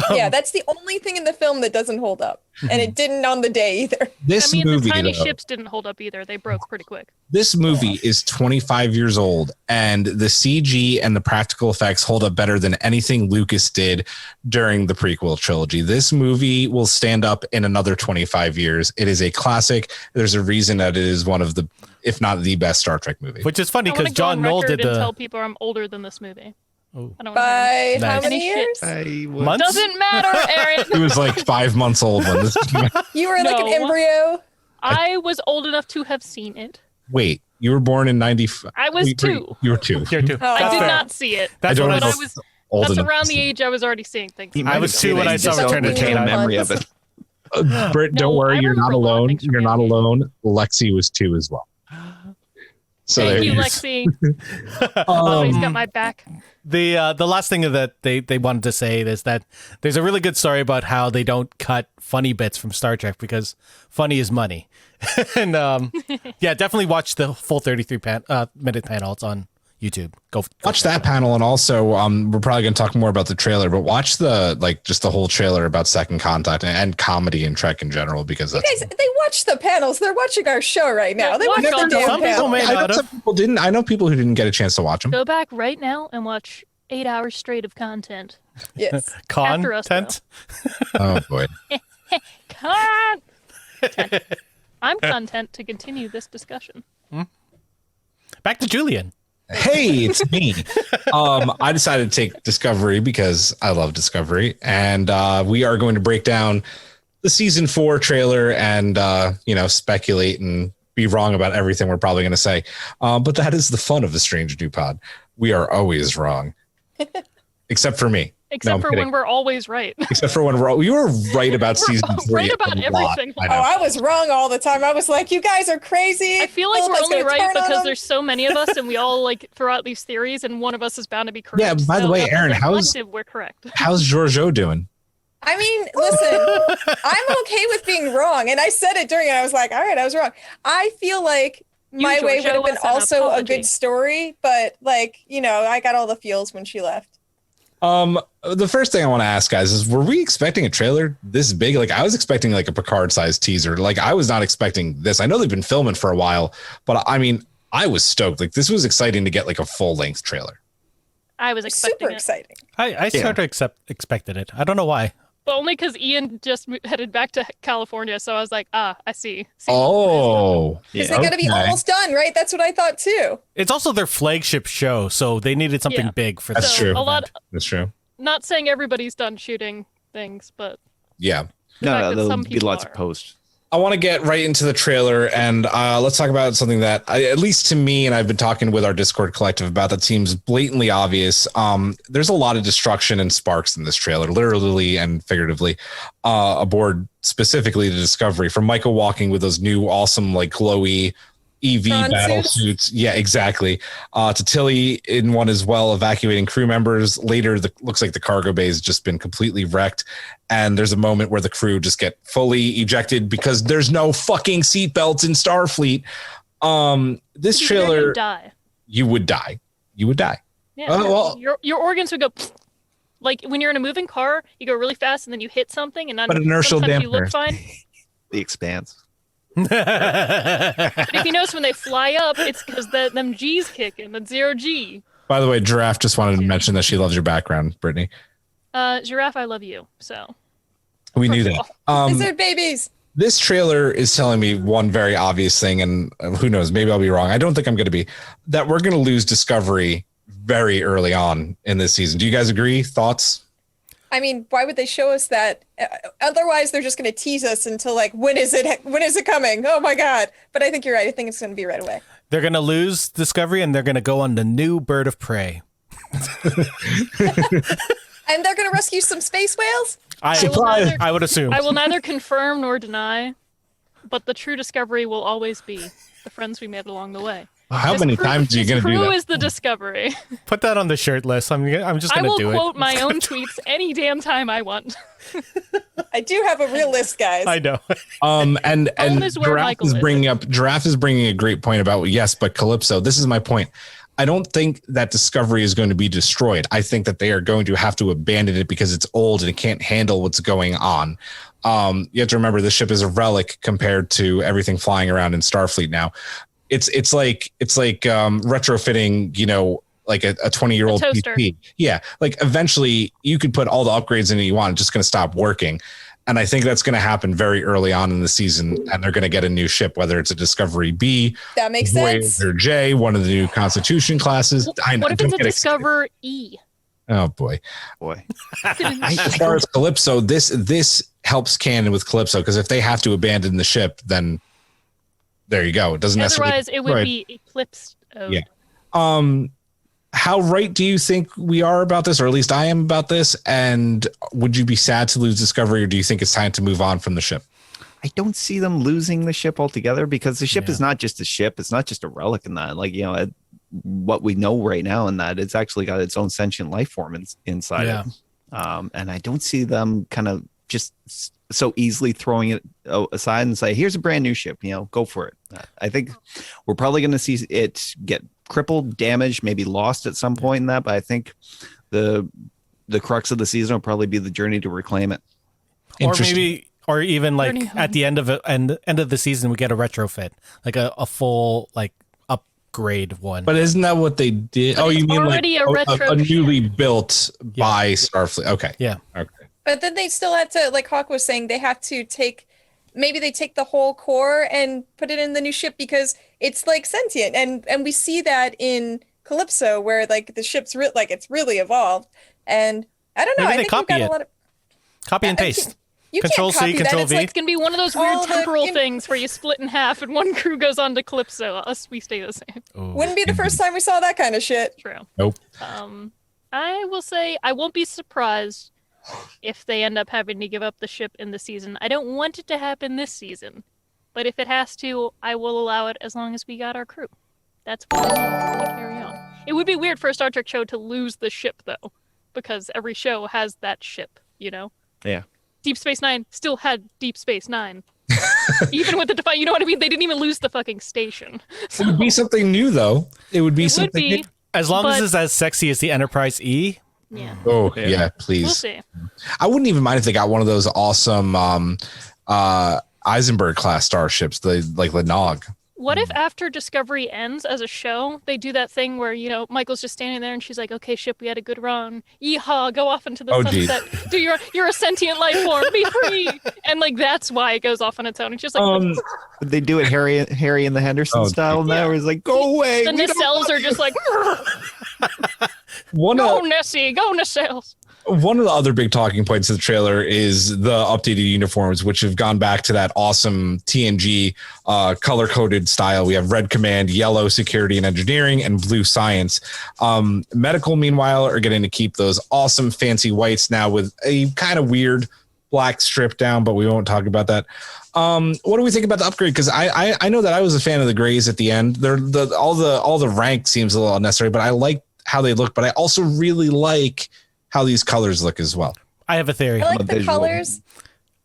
Yeah, that's the only thing in the film that doesn't hold up, and it didn't on the day either. The tiny ships didn't hold up either; they broke pretty quick. This movie is 25 years old, and the CG and the practical effects hold up better than anything Lucas did during the prequel trilogy. This movie will stand up in another 25 years. It is a classic. There's a reason that it is one of the, if not the best Star Trek movie. Which is funny because John Knoll did the. Tell people I'm older than this movie. Oh. I don't By how many years? Months? Doesn't matter, Aaron. It was like 5 months old when this came out. You were like an embryo. I was old enough to have seen it. Wait, you were born in 95? I was 2. You were 2. You're 2. I did not see it. That's I don't what know. That's around the age I was already seeing things. I was 2 when I saw Return to Jedi. Memory of it. Britt, don't worry, you're not alone. You're not alone. Lexi was 2 as well. So thank you, Lexi. Always got my back. The last thing that they wanted to say is that there's a really good story about how they don't cut funny bits from Star Trek because funny is money. And definitely watch the full 33-minute panel. It's on YouTube. Go watch that panel, and also we're probably going to talk more about the trailer, but watch just the whole trailer about Second Contact and comedy and Trek in general, because you guys, they watch the panels. They're watching our show right now. They watch the damn some people may not have. Some people didn't. I know people who didn't get a chance to watch them. Go back right now and watch 8 hours straight of content. Yes. Content. Oh boy. Content. I'm content to continue this discussion. Back to Julian. Hey, it's me. I decided to take Discovery because I love Discovery, and we are going to break down the season 4 trailer and speculate and be wrong about everything we're probably going to say. But that is the fun of the Strange New Pod. We are always wrong, except for me. Except for when we're always right. Except for when you were right about season 3. Right about everything. I was wrong all the time. I was like, you guys are crazy. I feel like we're only right because there's so many of us and we all throw out these theories and one of us is bound to be correct. Yeah, by the way, Aaron, we're correct. How's Giorgio doing? I mean, listen, I'm okay with being wrong. And I said it during it. I was like, all right, I was wrong. I feel like My Way would have been also a good story, but I got all the feels when she left. The first thing I want to ask, guys, is were we expecting a trailer this big? I was expecting a Picard-sized teaser. I was not expecting this. I know they've been filming for a while, but I mean, I was stoked. This was exciting to get a full-length trailer. I was expecting super exciting. I sort of expected it. I don't know why. But only because Ian just headed back to California, so I was like, I see. Oh. Because they got to be almost done, right? That's what I thought, too. It's also their flagship show, so they needed something big for That's this. true. Event. That's true. Not saying everybody's done shooting things, but... Yeah. No, there'll be lots of posts. I want to get right into the trailer, and let's talk about something that, at least to me, and I've been talking with our Discord collective about, that seems blatantly obvious. There's a lot of destruction and sparks in this trailer, literally and figuratively, aboard specifically the Discovery. From Michael walking with those new awesome, glowy EV battle suits. Yeah, exactly. To Tilly in one as well, evacuating crew members. Later, looks like the cargo bay has just been completely wrecked. And there's a moment where the crew just get fully ejected because there's no fucking seatbelts in Starfleet. This trailer, you would die. You would die. Yeah. Well, your organs would go. When you're in a moving car, you go really fast and then you hit something, and then inertial dampener. You look fine. The Expanse. But if you notice when they fly up, it's because them G's kick in, the 0G. By the way, Giraffe just wanted to mention that she loves your background, Brittany. Giraffe, I love you. So we knew that. These are babies. This trailer is telling me one very obvious thing, and who knows, maybe I'll be wrong. I don't think I'm going to be, that we're going to lose Discovery very early on in this season. Do you guys agree? Thoughts? I mean, why would they show us that? Otherwise, they're just going to tease us until when is it coming? Oh my God. But I think you're right. I think it's going to be right away. They're going to lose Discovery and they're going to go on the new Bird of Prey. And they're going to rescue some space whales? I would assume. I will neither confirm nor deny, but the true Discovery will always be the friends we made along the way. How many times are you going to do that? Crew is the Discovery. Put that on the shirt list. I'm just going to do it. I will quote my own tweets any damn time I want. I do have a real list, guys. I know. And Giraffe is bringing a great point about, yes, but Calypso, this is my point. I don't think that Discovery is going to be destroyed. I think that they are going to have to abandon it because it's old and it can't handle what's going on. You have to remember this ship is a relic compared to everything flying around in Starfleet now. It's like retrofitting, like a 20-year-old PC. Yeah. Eventually you could put all the upgrades in it you want. It's just going to stop working. And I think that's going to happen very early on in the season. And they're going to get a new ship, whether it's a Discovery B, that makes sense, or J, one of the new Constitution classes. What if it's a Discover E? Oh boy. As far as Calypso, this helps canon with Calypso, because if they have to abandon the ship, then there you go. It doesn't Otherwise, it would be eclipsed. Yeah. How right do you think we are about this, or at least I am about this? And would you be sad to lose Discovery, or do you think it's time to move on from the ship? I don't see them losing the ship altogether, because the ship is not just a ship. It's not just a relic in that. What we know right now in that, it's actually got its own sentient life form inside it. And I don't see them kind of just so easily throwing it aside and say, here's a brand new ship, go for it. I think we're probably going to see it get crippled, damaged, maybe lost at some point in that. But I think the crux of the season will probably be the journey to reclaim it. Or even at the end of the season, we get a retrofit, like a full upgrade one. But isn't that what they did? But you mean a newly built by Starfleet? Okay. Yeah. Okay. But then they still have to, like Hawk was saying, they have to take the whole core and put it in the new ship, because it's like sentient, and we see that in Calypso, where like the ship's like it's really evolved, and I don't know. Maybe I they think we've got copy a it. lot of Copy and paste. You Control can't C, copy that. Control It's V. like It's gonna be one of those weird all the temporal in- things where you split in half and one crew goes on to Calypso. Us, we stay the same. Ooh. wouldn't be the first time we saw that kind of shit. True. Nope. I will say I won't be surprised if they end up having to give up the ship in the season. I don't want it to happen this season, but if it has to, I will allow it as long as we got our crew. That's what I need to carry on. It would be weird for a Star Trek show to lose the ship, though, because every show has that ship, you know? Yeah. Deep Space Nine still had Deep Space Nine. Even with the you know what I mean? They didn't even lose the fucking station. It would be something new, though. It would be something new. As long as but- it's as sexy as the Enterprise E. Yeah. Oh, yeah, please. We'll see. I wouldn't even mind if they got one of those awesome Eisenberg class starships, like the Nog. What if after Discovery ends as a show, they do that thing where, you know, Michael's just standing there and she's like, okay, ship, we had a good run. Yeehaw, go off into the sunset. Do you're a sentient life form, be free. And like, that's why it goes off on its own. It's just like, They do it Harry and the Henderson style now. Where it's like, go away. the nacelles are just like, go Nessie, go nacelles. One of the other big talking points of the trailer is the updated uniforms, which have gone back to that awesome TNG color-coded style. We have red command, yellow security and engineering, and blue science. Medical, meanwhile, are getting to keep those awesome fancy whites now with a kind of weird black strip down, but we won't talk about that. What do we think about the upgrade? Because I know that I was a fan of the grays at the end. All the rank seems a little unnecessary, but I like how they look. But I also really like how these colors look as well. I have a theory. I like the colors.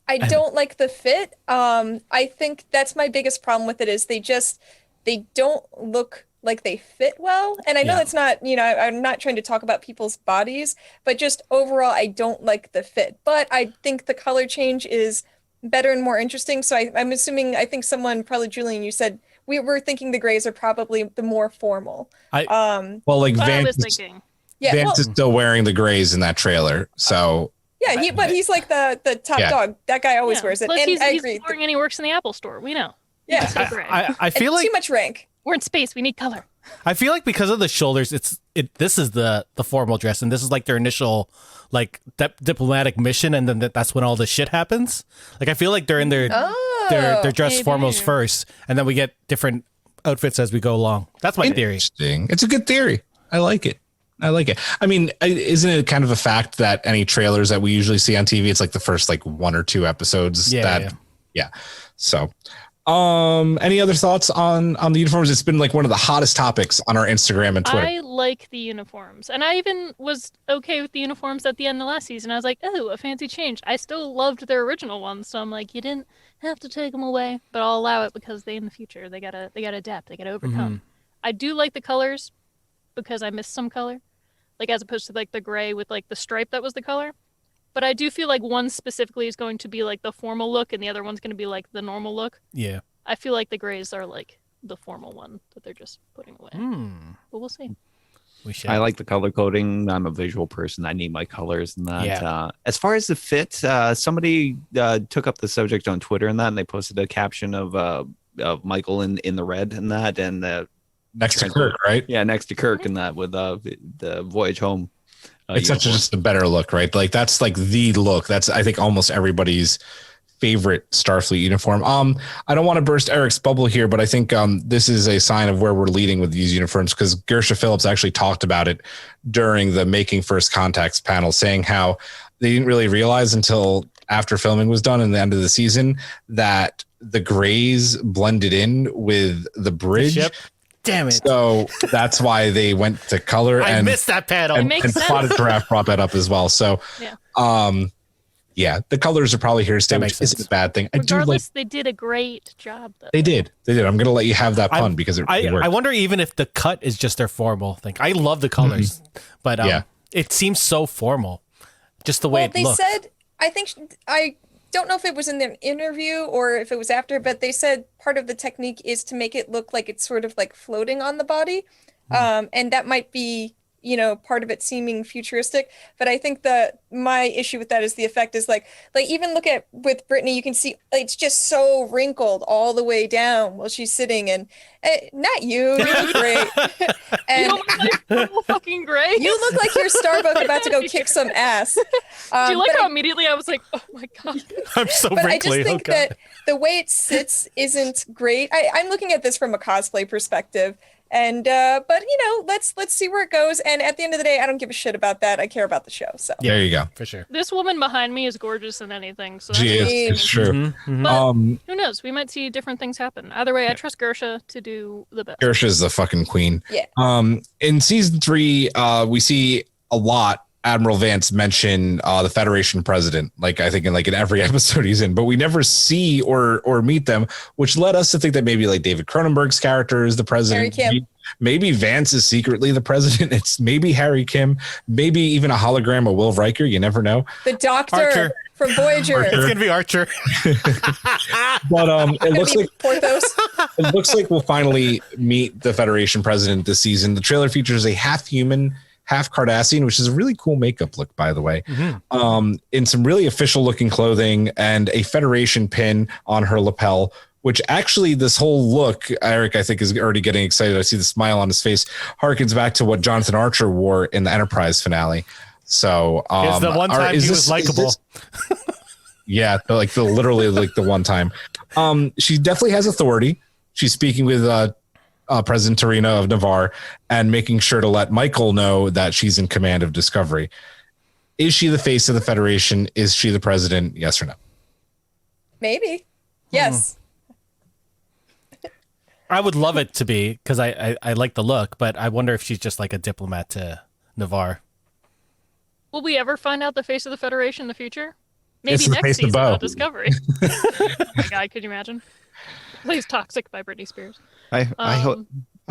I don't like the fit. I think that's my biggest problem with it is they don't look like they fit well. And I know that's not, you know, I'm not trying to talk about people's bodies, but just overall, I don't like the fit. But I think the color change is better and more interesting. So I'm assuming, I think someone, probably Julian, you said we were thinking the grays are probably the more formal. Well, like I Vance, was thinking. Yeah, Vance is still wearing the grays in that trailer. So yeah, but he's like the top dog. That guy always wears it. Plus, And he's I agree. boring and he works in the Apple store. We know. Yeah. So great. I feel It's like too much rank. We're in space. We need color. I feel like because of the shoulders, this is the formal dress, and this is like their initial like diplomatic mission, and then that's when all the shit happens. Like I feel like they're in their dress maybe. formals first, and then we get different outfits as we go along. That's my theory. interesting. It's a good theory. I like it. I mean, isn't it kind of a fact that any trailers that we usually see on TV, it's like the first like 1 or 2 episodes? Yeah. So, any other thoughts on the uniforms? It's been like one of the hottest topics on our Instagram and Twitter. I like the uniforms. And I even was okay with the uniforms at the end of last season. I was like, oh, a fancy change. I still loved their original ones. So I'm like, you didn't have to take them away, but I'll allow it because in the future, they gotta adapt. They gotta overcome. I do like the colors because I missed some color, like as opposed to like the gray with like the stripe that was the color. But I do feel like one specifically is going to be like the formal look and the other one's going to be like the normal look. Yeah. I feel like the grays are like the formal one that they're just putting away. But we'll see. I like the color coding. I'm a visual person. I need my colors and that. Yeah. As far as the fit, somebody took up the subject on Twitter and that, and they posted a caption of Michael in the red and that, and Next to Kirk, right? Yeah, next to Kirk and that with the Voyage Home. It's such just a better look, right? Like that's like the look. That's I think almost everybody's favorite Starfleet uniform. I don't want to burst Eric's bubble here, but I think this is a sign of where we're leading with these uniforms because Gersha Phillips actually talked about it during the Making First Contacts panel, saying how they didn't really realize until after filming was done and the end of the season that the grays blended in with the bridge. Damn it. So that's why they went to color. I missed that panel. And Spotted Giraffe brought that up as well. So, the colors are probably here to stay, which isn't a bad thing. Regardless, they did a great job, though. They did. I'm going to let you have that pun because it worked. I wonder even if the cut is just their formal thing. I love the colors, but it seems so formal, just the way it looks. They said, I think, I don't know if it was in the interview or if it was after, but they said part of the technique is to make it look like it's sort of like floating on the body. And that might be, part of it seeming futuristic. But I think my issue with that is the effect is like even look at with Brittany, you can see it's just so wrinkled all the way down while she's sitting, and not you look great. And you look fucking great. you look like you're Starbuck about to go kick some ass. Do you like but how immediately I was like, oh my God. I'm so But wrinkly. I just think that the way it sits isn't great. I'm looking at this from a cosplay perspective, and but let's see where it goes. And at the end of the day, I don't give a shit about that. I care about the show. So There you go. For sure. This woman behind me is gorgeous than anything. So that's She is. It's true. Mm-hmm. But who knows? We might see different things happen. Either way, I trust Gersha to do the best. Gersha's the fucking queen. Yeah. In season 3, we see a lot Admiral Vance mention the Federation president, like I think in every episode he's in, but we never see or meet them, which led us to think that maybe like David Cronenberg's character is the president. Harry Kim. Maybe Vance is secretly the president. It's maybe Harry Kim, maybe even a hologram of Will Riker. You never know. the Doctor Archer. from Voyager. It's gonna be Archer. But it looks like Porthos. it looks like we'll finally meet the Federation president this season. The trailer features a half human, half Cardassian, which is a really cool makeup look, by the way, in some really official looking clothing and a Federation pin on her lapel, which actually this whole look, Eric, I think is already getting excited. I see the smile on his face, harkens back to what Jonathan Archer wore in the Enterprise finale. So It's the one time he was likable. Yeah, literally the one time. She definitely has authority. She's speaking with President Tarina of Navarre and making sure to let Michael know that she's in command of Discovery. Is she the face of the Federation? Is she the president? Yes or no? Maybe. Yes. I would love it to be, because I like the look, but I wonder if she's just like a diplomat to Navarre. Will we ever find out the face of the Federation in the future? It's Maybe the next face of season Bo. on Discovery. Oh my God, could you imagine? Plays Toxic by Britney Spears. I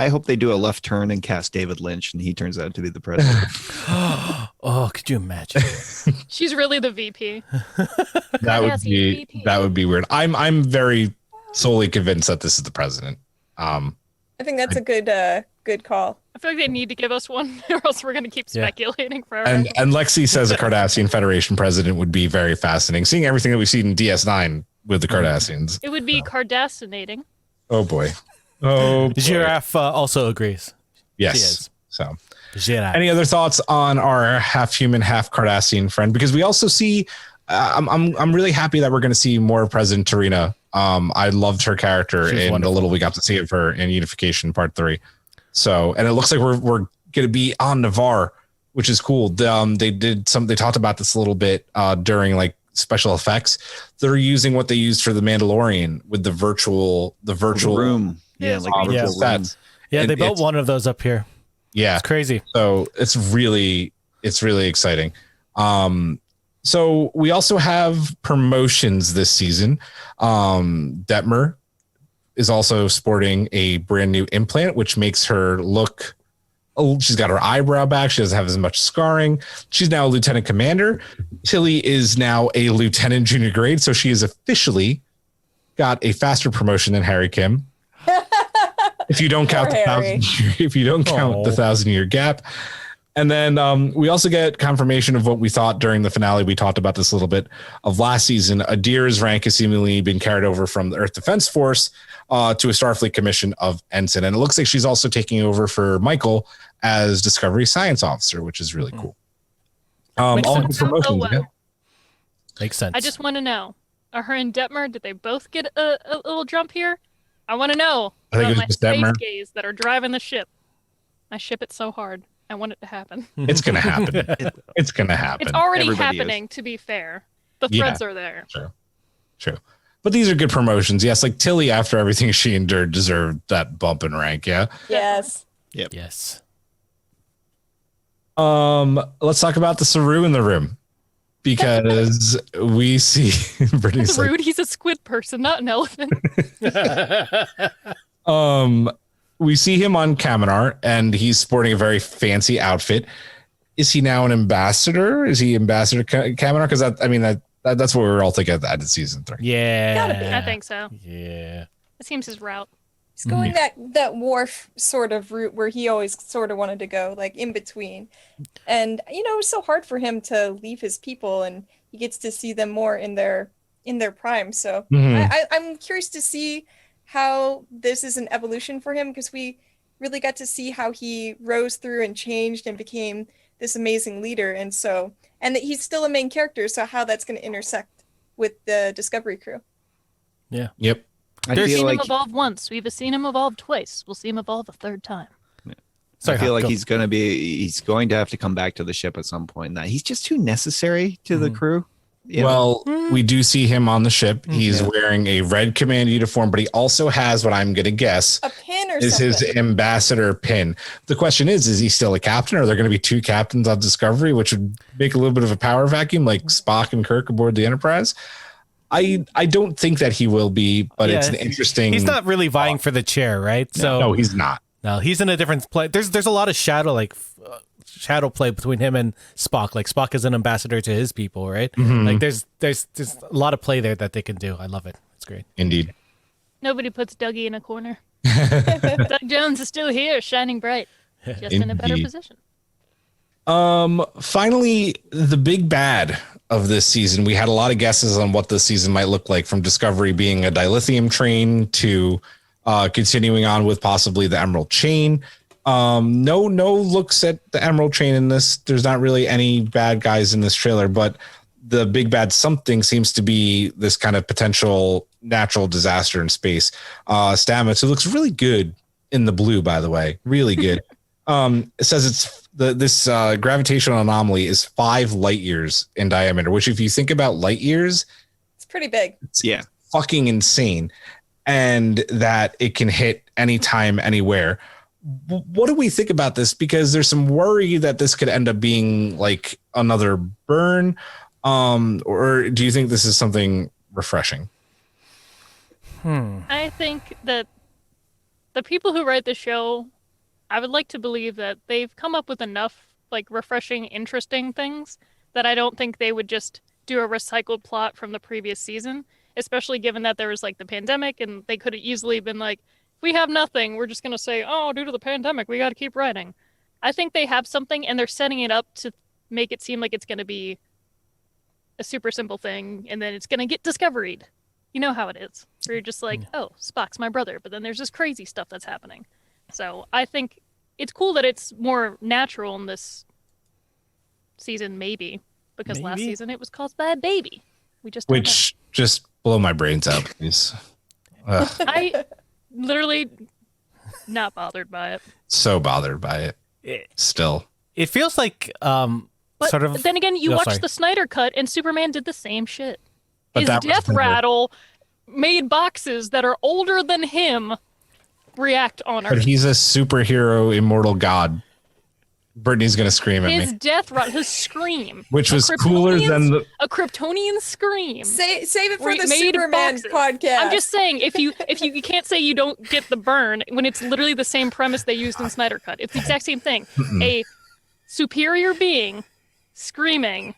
hope they do a left turn and cast David Lynch, and he turns out to be the president. Oh, could you imagine? She's really the VP. That would be weird. I'm very solely convinced that this is the president. I think that's a good call. I feel like they need to give us one, or else we're going to keep speculating forever. And Lexi says a Cardassian Federation president would be very fascinating. Seeing everything that we've seen in DS9 with the Cardassians. It would be Cardassinating. Oh boy. Oh, boy. Giraffe also agrees. Yes. She is. So, Giraffe. any other thoughts on our half human, half Cardassian friend? Because we also see, I'm really happy that we're going to see more of President Tarina. I loved her character She's in wonderful. the little we got to see of her in Unification Part 3. So, and it looks like we're going to be on Navarre, which is cool. They talked about this a little bit during like special effects. They're using what they used for the Mandalorian with the virtual room. Yeah, like Yeah. virtual room. sets. Yeah, And they built it's- one of those up here. Yeah. It's crazy. So it's really exciting. So we also have promotions this season. Detmer is also sporting a brand new implant, which makes her look. Oh, she's got her eyebrow back. She doesn't have as much scarring. She's now a lieutenant commander. Tilly is now a lieutenant junior grade, so she has officially got a faster promotion than Harry Kim. If you don't count Poor Harry. the 1,000-year gap. And then we also get confirmation of what we thought during the finale. We talked about this a little bit of last season. Adir's rank has seemingly been carried over from the Earth Defense Force to a Starfleet commission of ensign. And it looks like she's also taking over for Michael as Discovery Science Officer, which is really cool. Makes All sense. good promotions. well. Yeah. Makes sense. I just want to know, are her and Detmer, did they both get a little jump here? I want to know I think about it was my just space Detmer. gays that are driving the ship. I ship it so hard. I want it to happen. It's going to happen. It's going to happen. It's already Everybody happening, to be fair. The Yeah. threads are there. True. But these are good promotions. Yes, like Tilly, after everything she endured, deserved that bump in rank. Yeah. Yes. Yes. Let's talk about the Saru in the room, because we see Brittany's That's rude. He's a squid person, not an elephant. we see him on Kaminar, and he's sporting a very fancy outfit. Is he now an ambassador? Is he Ambassador Kaminar? Because that's what we were all thinking at the end of season 3. Yeah. Gotta be. I think so. Yeah. It seems his route. He's going that Worf sort of route where he always sort of wanted to go, like in between. And it's so hard for him to leave his people, and he gets to see them more in their prime. So I'm curious to see how this is an evolution for him, because we really got to see how he rose through and changed and became this amazing leader. And that he's still a main character. So how that's going to intersect with the Discovery crew. Yeah. Yep. We've seen him evolve once. We've seen him evolve twice. We'll see him evolve a third time. I feel like he's going to have to come back to the ship at some point. That he's just too necessary to the crew. We do see him on the ship. He's wearing a red command uniform, but he also has what I'm going to guess a pin or is something. his ambassador pin. The question is he still a captain? Are there going to be two captains on Discovery, which would make a little bit of a power vacuum like Spock and Kirk aboard the Enterprise? I don't think that he will be, but it's an interesting. He's not really vying for the chair, right? No, he's not. No, he's in a different play. There's a lot of shadow play between him and Spock. Like Spock is an ambassador to his people, right? Like there's a lot of play there that they can do. I love it. It's great. Indeed. Nobody puts Dougie in a corner. Doug Jones is still here, shining bright, just in a better position. Finally, the big bad of this season. We had a lot of guesses on what this season might look like, from Discovery being a dilithium train to continuing on with possibly the Emerald Chain. No looks at the Emerald Chain in this. There's not really any bad guys in this trailer, but the big bad something seems to be this kind of potential natural disaster in space. Stamets, who looks really good in the blue, by the way, really good. It says this gravitational anomaly is 5 light years in diameter, which if you think about light years, it's pretty big. It's fucking insane. And that it can hit anytime, anywhere. What do we think about this? Because there's some worry that this could end up being like another burn. Or do you think this is something refreshing? I think that the people who write the show, I would like to believe that they've come up with enough like refreshing, interesting things that I don't think they would just do a recycled plot from the previous season, especially given that there was like the pandemic and they could have easily been like, we have nothing. We're just going to say, oh, due to the pandemic, we got to keep writing. I think they have something and they're setting it up to make it seem like it's going to be a super simple thing and then it's going to get discovered. You know how it is. Where you're just like, oh, Spock's my brother. But then there's this crazy stuff that's happening. So I think it's cool that it's more natural in this season, maybe. Because last season it was caused by a baby. We just just blow my brains out, please. I literally not bothered by it. So bothered by it. Still. It feels like but sort of. Then again, you watch the Snyder Cut and Superman did the same shit. But his death rattle made boxes that are older than him react on Earth. But he's a superhero, immortal god. Brittany's gonna scream at me. His death rattle, his scream, which was cooler than a Kryptonian scream. Save it for the Superman podcast. I'm just saying, if you can't say you don't get the burn when it's literally the same premise they used in Snyder Cut. It's the exact same thing. A superior being screaming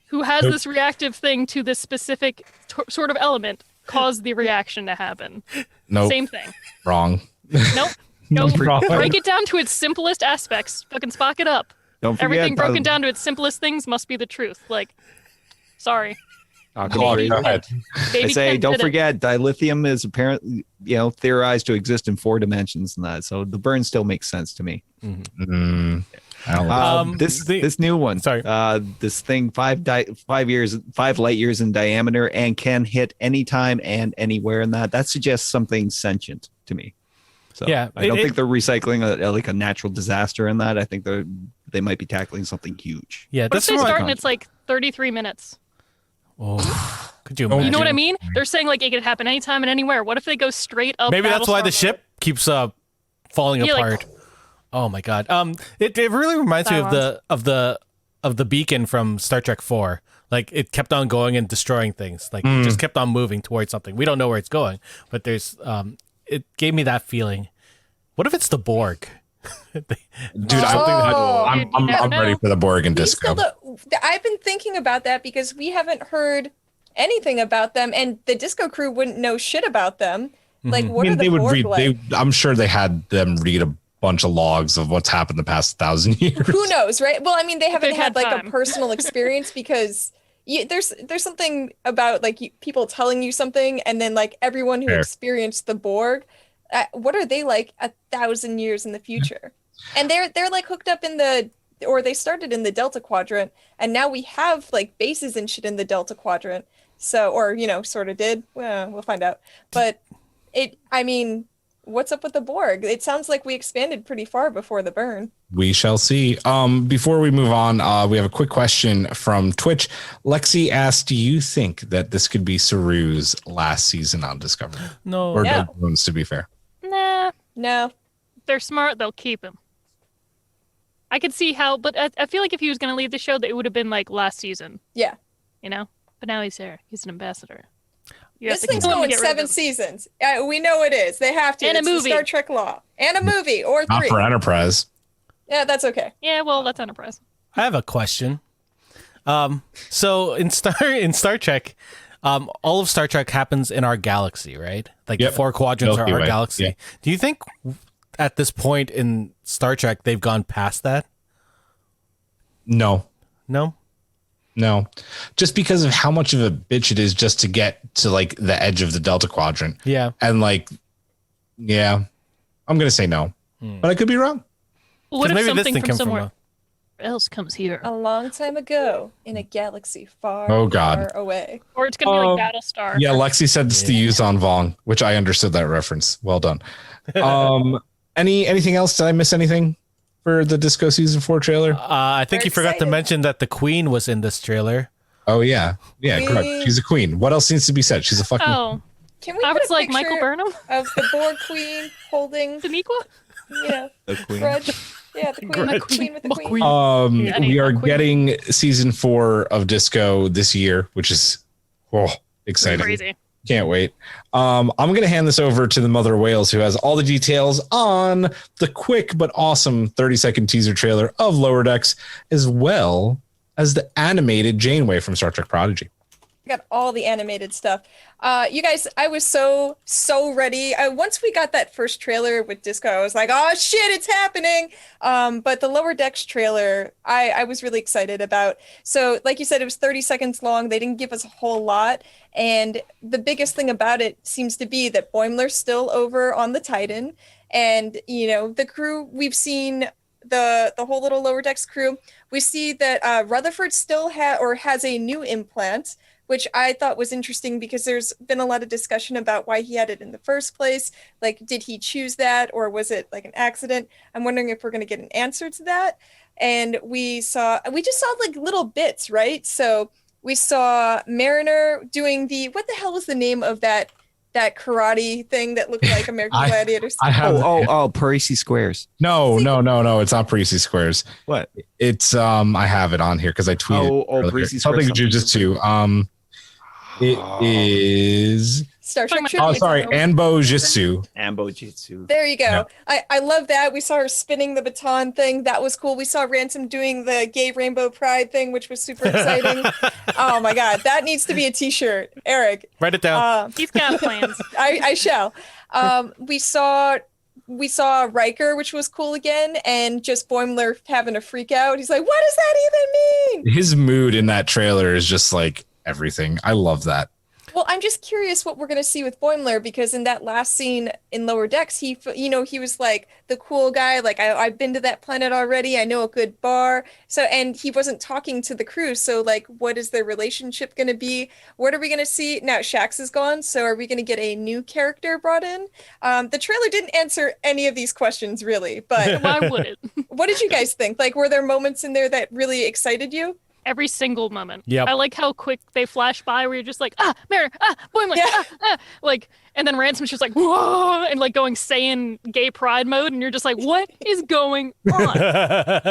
who has this reactive thing to this specific sort of element caused the reaction to happen. Nope. Same thing. Wrong. Nope. No, break it down to its simplest aspects. Fucking Spock it up. Don't forget, everything broken down to its simplest things must be the truth. Like, sorry. Go ahead. I say, don't forget, dilithium is apparently, theorized to exist in 4 dimensions and that. So the burn still makes sense to me. This new one. Sorry. This thing 5 light years in diameter and can hit anytime and anywhere in that suggests something sentient to me. So yeah, I don't think they're recycling a natural disaster in that. I think they might be tackling something huge. Yeah, but if they start and it's like 33 minutes. Oh, could you imagine? You know what I mean? They're saying like it could happen anytime and anywhere. What if they go straight up? Maybe that's why the ship keeps falling apart. Like, oh my god. It really reminds me of the beacon from Star Trek 4. Like it kept on going and destroying things. Like it just kept on moving towards something. We don't know where it's going, but there's it gave me that feeling. What if it's the Borg? Dude, I'm ready for the Borg and Disco. I've been thinking about that because we haven't heard anything about them, and the Disco crew wouldn't know shit about them. Like, what I mean, are the they would Borg read. like? I'm sure they had them read a bunch of logs of what's happened the past 1,000 years. Who knows, right? Well, I mean, they haven't They've had had like time. a personal experience because there's something about like people telling you something, and then like everyone who Fair. experienced the Borg, what are they like 1,000 years in the future? And they're like hooked up in or they started in the Delta Quadrant, and now we have like bases and shit in the Delta Quadrant. So, or sort of did. Well, we'll find out. But I mean, what's up with the Borg? It sounds like we expanded pretty far before the burn. We shall see. Before we move on, we have a quick question from Twitch. Lexi asked, do you think that this could be Saru's last season on Discovery? No. Or No. Doug Jones, to be fair? Nah, No. they're smart. They'll keep him. I could see how, but I feel like if he was going to leave the show, that it would have been like last season. Yeah. But now he's there. He's an ambassador. You This have to thing's kill him to going get rid of 7 him. seasons. We know it is. They have to. And a It's the movie. Star Trek law. And a movie or Not 3. for Enterprise. Yeah, that's okay. Yeah, well, that's Enterprise. I have a question. So in Star Trek, all of Star Trek happens in our galaxy, right? Like Yep. the 4 quadrants Milky are our Way, galaxy. yeah. Do you think at this point in Star Trek they've gone past that? No. No. Just because of how much of a bitch it is just to get to like the edge of the Delta Quadrant. Yeah. And like, yeah, I'm going to say no, but I could be wrong. Well, what if maybe this something thing from comes somewhere else comes here? A long time ago in a galaxy far, Oh, God. far away. Or it's going to be like Battlestar. Yeah, Lexi said this to Yuzon Vong, which I understood that reference. Well done. Anything else? Did I miss anything for the Disco Season 4 trailer? I think We're you forgot to excited. mention that the Queen was in this trailer. Oh, yeah. Yeah, Queen. correct. She's a queen. What else needs to be said? She's a fucking... Oh, Can we I put was a like picture Michael Burnham? of the Borg queen holding, Daniqua? The Queen. grudge? Yeah, the queen, the queen with the queen. we are Queen. getting Season 4 of Disco this year, which is exciting. Crazy. Can't wait. I'm going to hand this over to the mother of whales who has all the details on the quick but awesome 30-second teaser trailer of Lower Decks, as well as the animated Janeway from Star Trek Prodigy. Got all the animated stuff. You guys, I was so ready. Once we got that first trailer with Disco, I was like, oh shit, it's happening. But the Lower Decks trailer, I was really excited about. So like you said, it was 30 seconds long. They didn't give us a whole lot. And the biggest thing about it seems to be that Boimler's still over on the Titan. And, the crew, we've seen the whole little Lower Decks crew. We see that Rutherford still has a new implant, which I thought was interesting because there's been a lot of discussion about why he had it in the first place. Like, did he choose that or was it like an accident? I'm wondering if we're going to get an answer to that. And we just saw like little bits, right? So we saw Mariner doing what the hell was the name of that karate thing that looked like American Gladiators? I have Parisi Squares. No, it's not Parisi Squares. What? It's I have it on here because I tweeted. Parisi something Squares. Jujitsu. It is. Star Trek. Oh, Oh, sorry, Anbo Jitsu. Ambo Jitsu. There you go. Yeah. I love that. We saw her spinning the baton thing. That was cool. We saw Ransom doing the gay rainbow pride thing, which was super exciting. Oh my God. That needs to be a t-shirt. Eric. Write it down. He's got plans. I shall. We saw Riker, which was cool again, and just Boimler having a freak out. He's like, what does that even mean? His mood in that trailer is just like everything. I love that. Well, I'm just curious what we're going to see with Boimler, because in that last scene in Lower Decks, he was like the cool guy. Like, I've been to that planet already. I know a good bar. So, and he wasn't talking to the crew. So like, what is their relationship going to be? What are we going to see? Now Shax is gone. So are we going to get a new character brought in? The trailer didn't answer any of these questions really, but Why would it? what did you guys think? Like, were there moments in there that really excited you? Every single moment. Yep. I like how quick they flash by where you're just like, Mariner, Boimler, Yeah. like, and then Ransom's just like, whoa, and like going Saiyan gay pride mode, and you're just like, what is going on?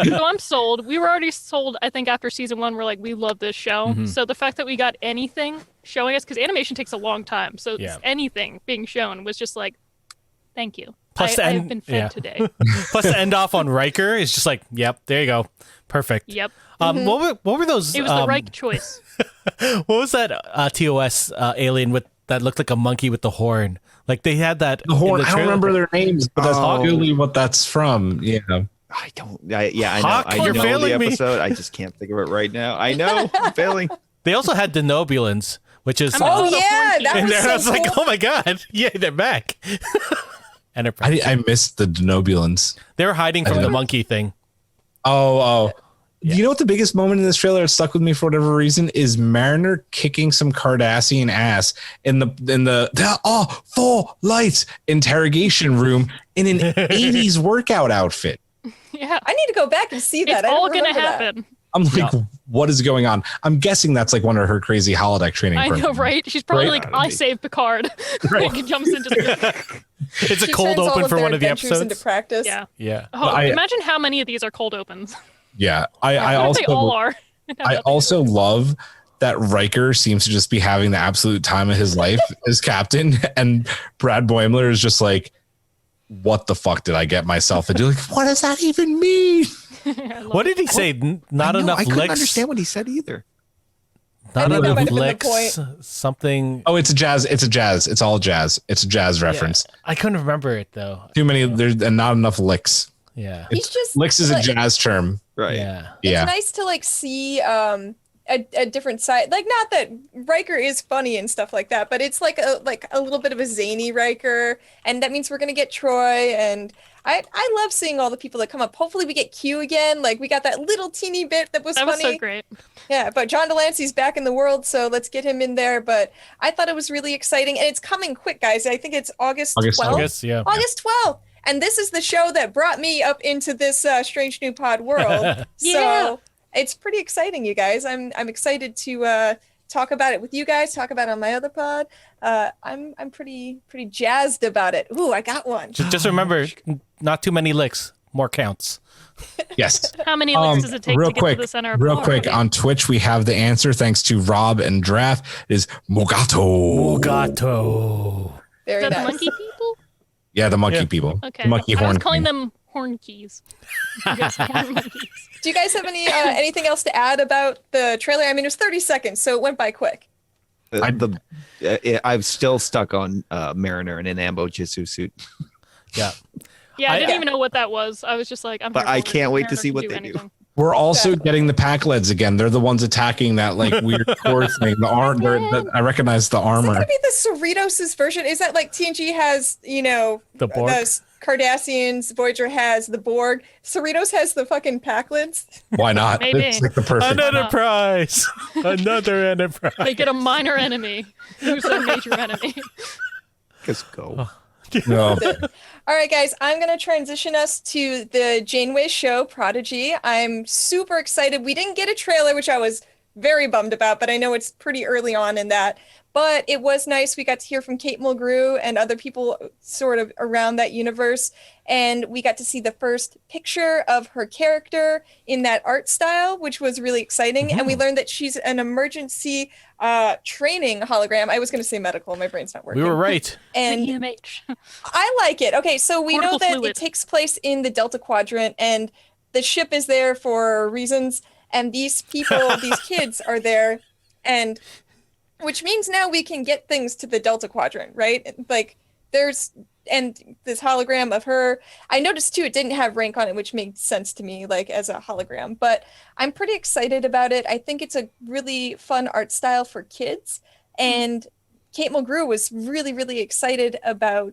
So I'm sold. We were already sold, I think, after season 1. We're like, we love this show. Mm-hmm. So the fact that we got anything showing us, because animation takes a long time, so Yeah. anything being shown was just like, thank you. Plus the I've end- been fed yeah. today. Plus the end off on Riker is just like, yep, there you go. Perfect. Yep. What were those? It was the right choice. What was that TOS alien with that looked like a monkey with the horn. Like they had that. The horn. in the I don't trailer. remember their names, but that's Oh. really what that's from. Yeah. I don't. I know. Hawk, I you're know failing the me. episode. I just can't think of it right now. I know. I'm failing. They also had Denobulans, which is. Oh the yeah, horn that and was then so I was like, cool. oh my god, yeah, they're back. Enterprise. I missed the Denobulans. They were hiding from the monkey thing. Oh. You know what the biggest moment in this trailer that stuck with me for whatever reason is Mariner kicking some Cardassian ass in the full lights interrogation room in an 80s workout outfit. Yeah. I need to go back and see that. It's I don't all going to remember that. happen. I'm like, what is going on? I'm guessing that's like one of her crazy holodeck training I know, programs. right? She's probably Right? like, I saved Picard. Like, jumps into the... It's a She cold turns all open of for their one of the adventures into episodes. practice. Yeah. Yeah. Oh, imagine how many of these are cold opens. Yeah. I What if they all also are? I also love that Riker seems to just be having the absolute time of his life as captain, and Brad Boimler is just like, what the fuck did I get myself into? Like, what does that even mean? What did he say? Not I know, enough I couldn't licks. understand what he said either. Not I think that enough might have been the licks. Something. Oh, it's a jazz. It's all jazz. It's a jazz reference. I couldn't remember it though. Too many, there's and not enough licks. Yeah. He's just Licks is a like, jazz term. Right. Yeah. Yeah. It's nice to like see a different side. Like, not that Riker is funny and stuff like that, but it's like a little bit of a zany Riker, and that means we're gonna get Troy. And I love seeing all the people that come up. Hopefully we get Q again. Like, we got that little teeny bit that was That funny. was so great. Yeah, but John Delancey's back in the world, so let's get him in there. But I thought it was really exciting, and it's coming quick, guys. I think it's August 12th. August, yeah. August 12th. And this is the show that brought me up into this Strange New Pod world. Yeah. So it's pretty exciting, you guys. I'm excited to talk about it with you guys, talk about it on my other pod. I'm pretty jazzed about it. Ooh, I got one. Just remember, not too many licks, more counts. Yes. How many licks does it take real to get quick, to the center of real power? quick on Twitch, we have the answer thanks to Rob and Draft. It is Mogato. Gato. Is Very that the nice. monkey people? Yeah, the monkey Yeah. people. Okay. The monkey I horn. was calling king. them horn keys. You guys horn monkeys. Do you guys have anything else to add about the trailer? I mean, it was 30 seconds, so it went by quick. I'm still stuck on Mariner in an Ambo Jitsu suit, Yeah. Yeah, I didn't Yeah. even know what that was. I was just like, I'm but here I for it. can't wait to Mariner see can what do they anything. We're also getting the Packleds again. They're the ones attacking that like weird core thing. The arm. I recognize the Is that armor. going to be the Cerritos' version? Is that like TNG has, The Borg? the Cardassians, Voyager has the Borg, Cerritos has the fucking Packleds? Why not? Maybe. It's like the perfect. Another prize. Another enterprise. They get a minor enemy. Who's their major enemy? just go. No. All right, guys, I'm going to transition us to the Janeway show, Prodigy. I'm super excited. We didn't get a trailer, which I was very bummed about, but I know it's pretty early on in that. But it was nice. We got to hear from Kate Mulgrew and other people sort of around that universe. And we got to see the first picture of her character in that art style, which was really exciting. And we learned that she's an emergency training hologram. I was going to say medical. My brain's not working. We were right. And EMH. I like it. Okay, so we know Cortical that fluid. it takes place in the Delta Quadrant, and the ship is there for reasons, and these people, these kids are there, and which means now we can get things to the Delta Quadrant, right? Like and this hologram of her, I noticed too, it didn't have rank on it, which made sense to me, like as a hologram, but I'm pretty excited about it. I think it's a really fun art style for kids, and Kate Mulgrew was really, really excited about,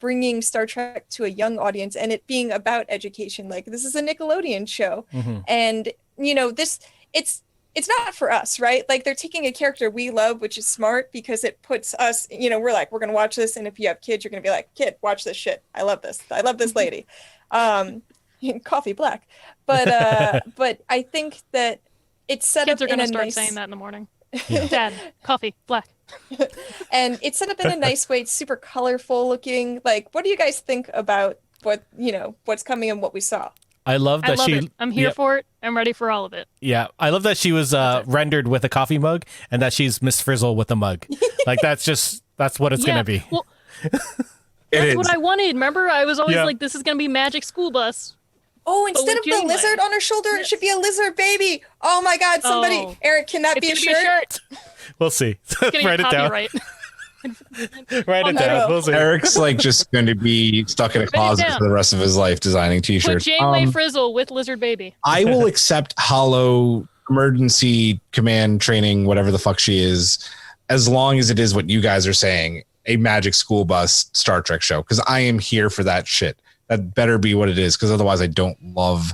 bringing Star Trek to a young audience and it being about education. Like, this is a Nickelodeon show. And, it's not for us, right? Like, they're taking a character we love, which is smart because it puts us, we're like, we're going to watch this. And if you have kids, you're going to be like, kid, watch this shit. I love this. I love this lady. Coffee black. But, but I think that it's set Kids up are in going to a start nice... saying that in the morning. Dad, coffee, black. And it's set up in a nice way. It's super colorful looking. Like, what do you guys think about what's coming and what we saw? I love that I love she. it. I'm here for it. I'm ready for all of it. Yeah, I love that she was rendered with a coffee mug, and that she's Miss Frizzle with a mug. Like that's what it's gonna be. Well, that's what I wanted. Remember, I was always Yeah. like, "This is gonna be Magic School Bus." Oh, instead with of the Janeway. lizard on her shoulder, it should be a lizard baby. Oh my God, somebody, Oh. Eric, can that It's be a gonna shirt? be a shirt. We'll see. It's gonna Write get it down. copyright. Write it down. We'll see. Eric's like just going to be stuck in a closet for the rest of his life designing Put t-shirts. Janeway Frizzle with Lizard Baby. I will accept Hollow emergency command training, whatever the fuck she is, as long as it is what you guys are saying, a magic school bus Star Trek show, because I am here for that shit. That better be what it is, because otherwise I don't love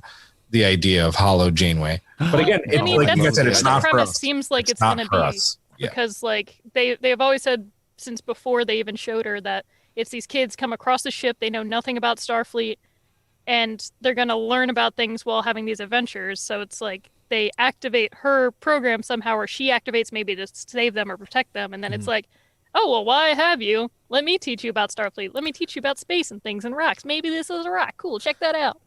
the idea of Hollow Janeway. But again, like you guys said, it's not for us. Seems like it's going to be because like they've always said since before they even showed her that it's these kids come across the ship, they know nothing about Starfleet, and they're going to learn about things while having these adventures. So it's like they activate her program somehow, or she activates maybe to save them or protect them, and then it's like, oh, well, why have you? Let me teach you about Starfleet. Let me teach you about space and things and rocks. Maybe this is a rock. Cool, check that out.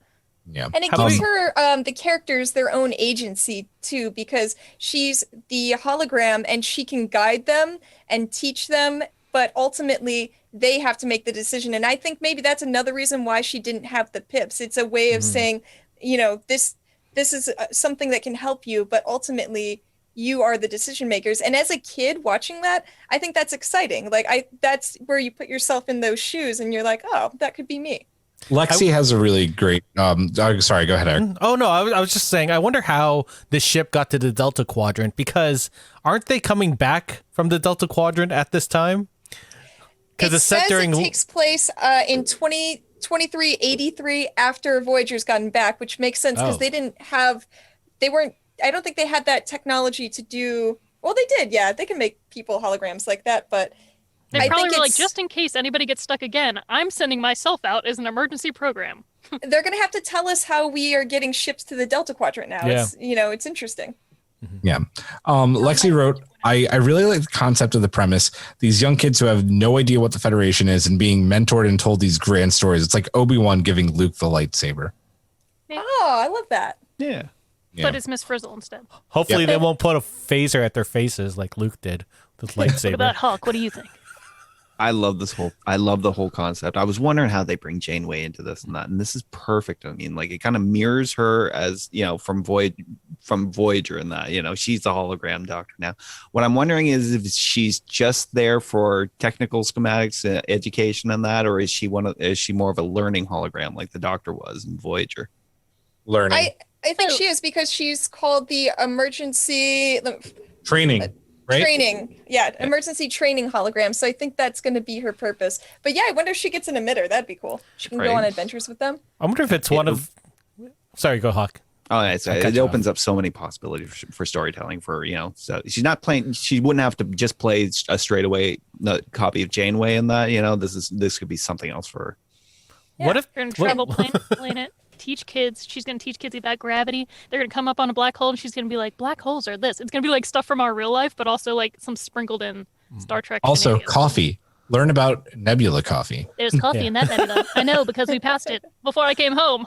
Yeah. And it gives her, the characters, their own agency, too, because she's the hologram and she can guide them and teach them, but ultimately they have to make the decision. And I think maybe that's another reason why she didn't have the pips. It's a way of saying, you know, this is something that can help you, but ultimately you are the decision makers. And as a kid watching that, I think that's exciting. Like that's where you put yourself in those shoes and you're like, oh, that could be me. Lexi has a really great sorry, go ahead, Eric. Oh no, I was just saying I wonder how this ship got to the Delta Quadrant, because aren't they coming back from the Delta Quadrant at this time? Because it's set during, it takes place in 2383 after Voyager's gotten back, which makes sense because I don't think they had that technology to do. Well, they did, yeah. They can make people holograms like that, but they probably were like, just in case anybody gets stuck again, I'm sending myself out as an emergency program. They're going to have to tell us how we are getting ships to the Delta Quadrant now. Yeah. It's interesting. Yeah. Lexi wrote, I really like the concept of the premise. These young kids who have no idea what the Federation is and being mentored and told these grand stories. It's like Obi-Wan giving Luke the lightsaber. Yeah. Oh, I love that. Yeah. But it's Miss Frizzle instead. Hopefully they won't put a phaser at their faces like Luke did with lightsaber. What about Hulk? What do you think? I love the whole concept. I was wondering how they bring Janeway into this and that, and this is perfect. I mean, like, it kind of mirrors her as, you know, from Voyager and that, you know, she's the hologram doctor now. What I'm wondering is if she's just there for technical schematics, education and that, or is she more of a learning hologram like the doctor was in Voyager? Learning. I think she is, because she's called the emergency training. Right? Training. Yeah, emergency training hologram. So I think that's going to be her purpose. But yeah, I wonder if she gets an emitter. That'd be cool. She can go on adventures with them. I wonder if it's one of... Sorry, go Hawk. Oh, yeah, it opens up so many possibilities for storytelling for, you know, so she's not playing, she wouldn't have to just play a straightaway copy of Janeway in that, you know, this could be something else for her. Yeah, what if... They're going to travel planet. Teach kids. She's going to teach kids about gravity. They're going to come up on a black hole and she's going to be like, black holes are this. It's going to be like stuff from our real life, but also like some sprinkled in Star Trek. Also, coffee. Learn about Nebula coffee. There's coffee in that Nebula. I know, because we passed it before I came home.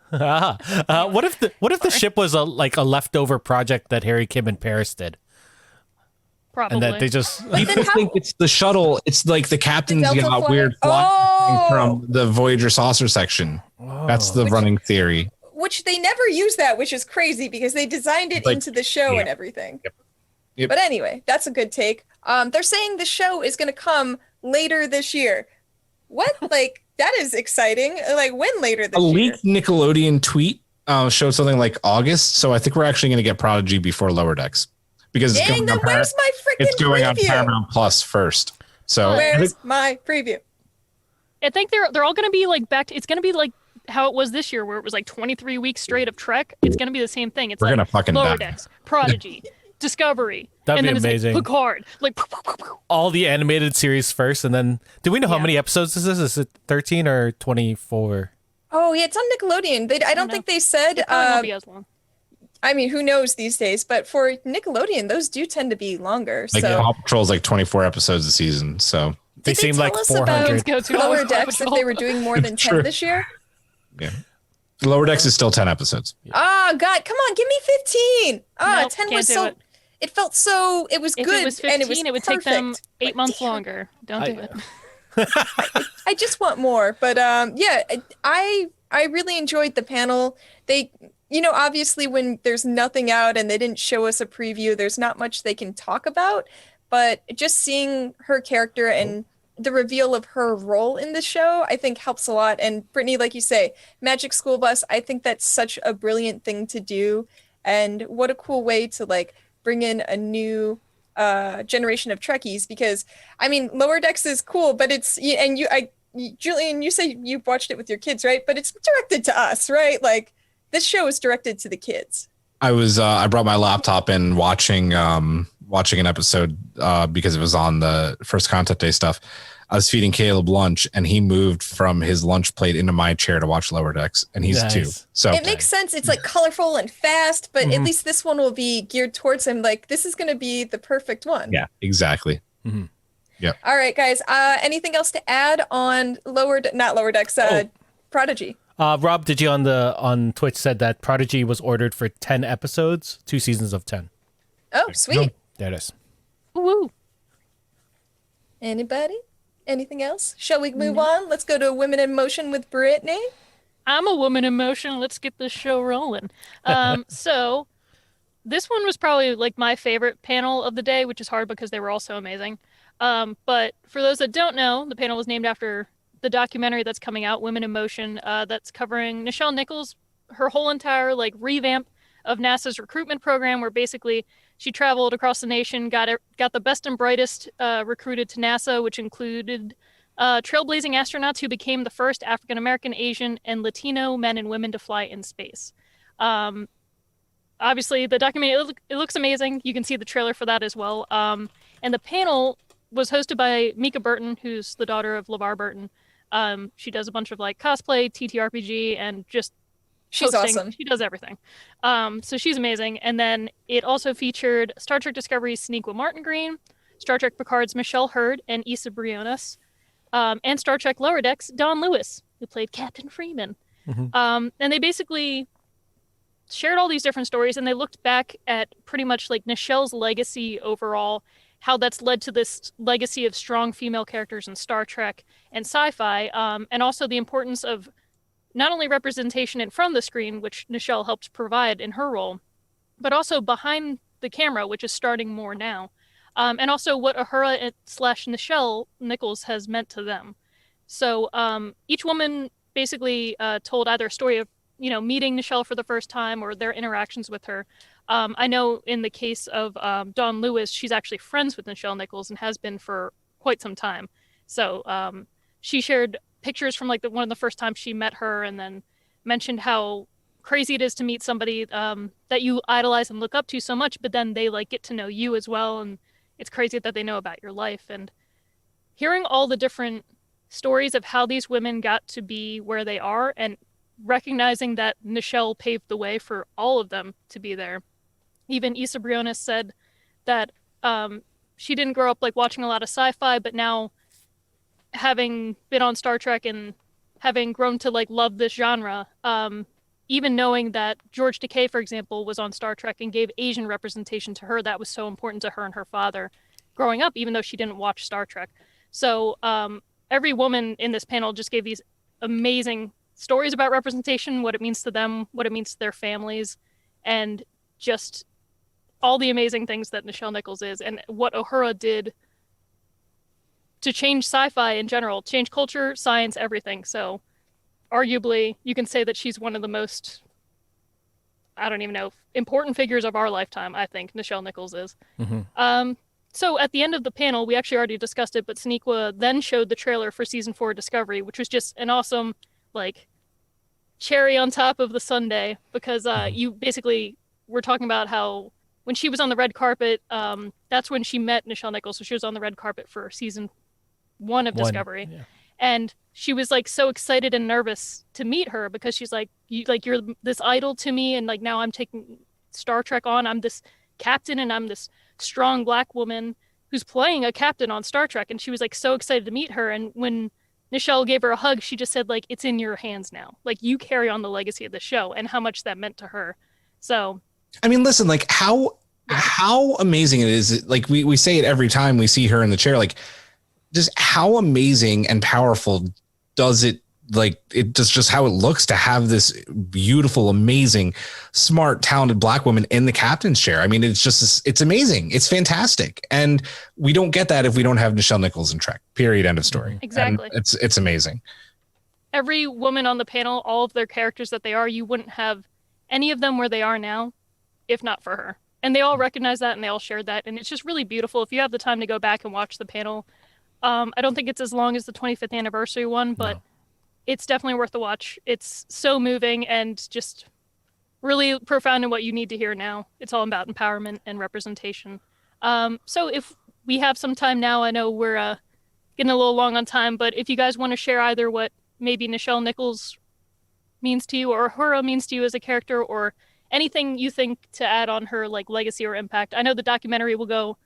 What if the ship was a leftover project that Harry, Kim, and Paris did? Probably. And that they just people think it's the shuttle. It's like the captain's got weird flying from the Voyager saucer section. That's the running theory. Which they never use that, which is crazy because they designed it into the show and everything. Yep. But anyway, that's a good take. They're saying the show is going to come later this year. What? Like, that is exciting. Like, when later this year? A leaked Nickelodeon tweet showed something like August. So I think we're actually going to get Prodigy before Lower Decks. Because dang, then where's my freaking It's going preview? on Paramount Plus first. So where's my preview? I think they're all going to be like it's going to be like how it was this year, where it was like 23 weeks straight of Trek. It's going to be the same thing. It's we're like gonna fucking Lower Decks, Prodigy, Discovery. That'd and be then amazing. It's like Picard, like all the animated series first, and then do we know how many episodes this is? Is it 13 or 24? Oh yeah, it's on Nickelodeon. I don't think they said. It probably won't be as long. I mean, who knows these days? But for Nickelodeon, those do tend to be longer. Like so Paw Patrol's like 24 episodes a season. So they seem like 400. Lower Decks, if they were doing more than 10 this year. Yeah, Lower Decks is still 10 episodes. Oh God, come on, give me 15. Oh, nope, 10 was so. It felt so. It was if good, it was 15, and it was would perfect. take them 8 months longer. Don't do it. I just want more, but yeah, I really enjoyed the panel. They. You know, obviously when there's nothing out and they didn't show us a preview, there's not much they can talk about. but just seeing her character and the reveal of her role in the show, I think helps a lot. And Brittany, like you say, Magic School Bus, I think that's such a brilliant thing to do. And what a cool way to like bring in a new generation of Trekkies, because I mean, Lower Decks is cool, but Julian, you say you watched it with your kids, right? But it's directed to us, right? Like this show is directed to the kids. I brought my laptop in watching an episode because it was on the first content day stuff. I was feeding Caleb lunch and he moved from his lunch plate into my chair to watch Lower Decks, and he's 2. So it makes sense. It's like colorful and fast, but at least this one will be geared towards him. Like this is going to be the perfect one. Yeah, exactly. Mm-hmm. Yeah. All right, guys. Anything else to add on not Lower Decks, Prodigy? Rob, did you on Twitch said that Prodigy was ordered for 10 episodes, 2 seasons of 10. Oh, sweet. There it is. Woo. Anybody? Anything else? Shall we move on? Let's go to Women in Motion with Brittany. I'm a woman in motion. Let's get this show rolling. So this one was probably like my favorite panel of the day, which is hard because they were all so amazing. But for those that don't know, the panel was named after the documentary that's coming out, Women in Motion, that's covering Nichelle Nichols, her whole entire like revamp of NASA's recruitment program, where basically she traveled across the nation, got the best and brightest recruited to NASA, which included trailblazing astronauts who became the first African American, Asian, and Latino men and women to fly in space. Obviously, the documentary, it looks amazing. You can see the trailer for that as well. And the panel was hosted by Mika Burton, who's the daughter of LeVar Burton. She does a bunch of like cosplay, TTRPG, and just she's hosting. Awesome. She does everything. So she's amazing. And then it also featured Star Trek Discovery's Sonequa Martin Green, Star Trek Picard's Michelle Hurd and Issa Briones, and Star Trek Lower Decks' Don Lewis, who played Captain Freeman. And they basically shared all these different stories, and they looked back at pretty much like Nichelle's legacy overall, how that's led to this legacy of strong female characters in Star Trek and sci-fi, and also the importance of not only representation in front of the screen, which Nichelle helped provide in her role, but also behind the camera, which is starting more now, and also what Uhura / Nichelle Nichols has meant to them. So each woman basically told either a story of meeting Nichelle for the first time or their interactions with her. I know in the case of Dawn Lewis, she's actually friends with Nichelle Nichols and has been for quite some time. So she shared pictures from like one of the first times she met her, and then mentioned how crazy it is to meet somebody that you idolize and look up to so much, but then they like get to know you as well, and it's crazy that they know about your life. And hearing all the different stories of how these women got to be where they are, and recognizing that Nichelle paved the way for all of them to be there. Even Issa Briones said that she didn't grow up like watching a lot of sci-fi, but now having been on Star Trek and having grown to like love this genre, even knowing that George Takei, for example, was on Star Trek and gave Asian representation to her, that was so important to her and her father growing up, even though she didn't watch Star Trek. So every woman in this panel just gave these amazing stories about representation, what it means to them, what it means to their families, and just all the amazing things that Nichelle Nichols is, and what Uhura did to change sci-fi in general, change culture, science, everything. So arguably, you can say that she's one of the most, I don't even know, important figures of our lifetime, I think, Nichelle Nichols is. So at the end of the panel, we actually already discussed it, but Sonequa then showed the trailer for season 4 Discovery, which was just an awesome, like, cherry on top of the sundae, because you basically were talking about how when she was on the red carpet, that's when she met Nichelle Nichols. So she was on the red carpet for season 1 of Discovery. Yeah. And she was like so excited and nervous to meet her, because she's like, you're this idol to me, and like now I'm taking Star Trek on. I'm this captain, and I'm this strong Black woman who's playing a captain on Star Trek. And she was like so excited to meet her. And when Nichelle gave her a hug, she just said, like, it's in your hands now. Like, you carry on the legacy of the show, and how much that meant to her. So, I mean, listen, like how amazing it is. Like we say it every time we see her in the chair, like just how amazing and powerful does it like it just how it looks to have this beautiful, amazing, smart, talented Black woman in the captain's chair. I mean, it's amazing. It's fantastic. And we don't get that if we don't have Nichelle Nichols in Trek, period. End of story. Exactly. And it's amazing. Every woman on the panel, all of their characters that they are, you wouldn't have any of them where they are now if not for her. And they all recognize that and they all shared that. And it's just really beautiful. If you have the time to go back and watch the panel, I don't think it's as long as the 25th anniversary one, but it's definitely worth the watch. It's so moving and just really profound in what you need to hear now. It's all about empowerment and representation. So if we have some time now, I know we're getting a little long on time, but if you guys want to share either what maybe Nichelle Nichols means to you or Uhura means to you as a character, or anything you think to add on her like legacy or impact. I know the documentary will go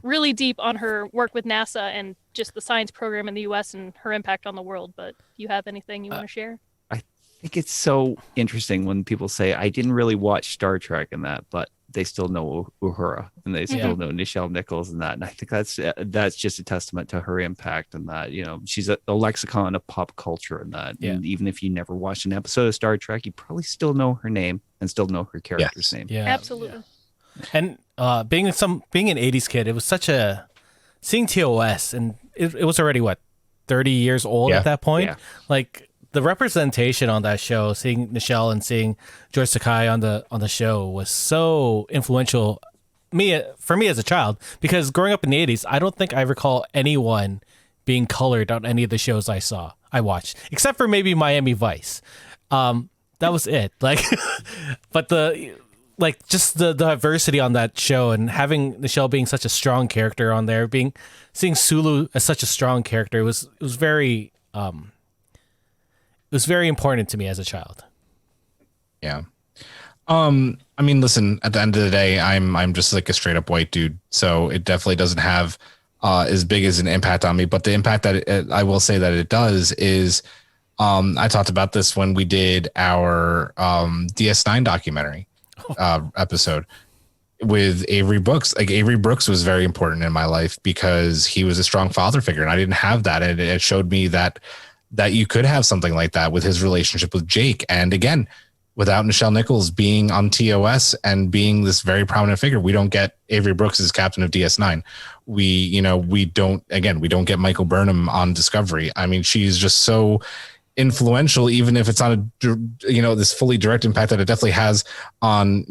really deep on her work with NASA and just the science program in the US and her impact on the world, but do you have anything you want to share? I think it's so interesting when people say, I didn't really watch Star Trek and that, but they still know Uhura and they still know Nichelle Nichols and that. And I think that's just a testament to her impact and that, you know, she's a lexicon of pop culture and that. Yeah. And even if you never watched an episode of Star Trek, you probably still know her name and still know her character's name. Yeah, absolutely. Yeah. And being an 80s kid, it was such a seeing TOS, and it was already 30 years old at that point. Yeah. Like the representation on that show, seeing Nichelle and seeing George Takei on the show was so influential for me as a child, because growing up in the 80s, I don't think I recall anyone being colored on any of the shows I watched, except for maybe Miami Vice. That was it. Like, but just the diversity on that show and having Nichelle being such a strong character on there, seeing Sulu as such a strong character, it was very important to me as a child. Yeah. I mean, listen, at the end of the day, I'm just like a straight up white dude. So it definitely doesn't have as big as an impact on me, but the impact that I will say that it does is, I talked about this when we did our DS9 documentary episode with Avery Brooks. Like Avery Brooks was very important in my life because he was a strong father figure and I didn't have that. And it showed me that you could have something like that with his relationship with Jake. And again, without Nichelle Nichols being on TOS and being this very prominent figure, we don't get Avery Brooks as captain of DS9. We don't get Michael Burnham on Discovery. I mean, she's just so influential, even if it's on this fully direct impact that it definitely has on,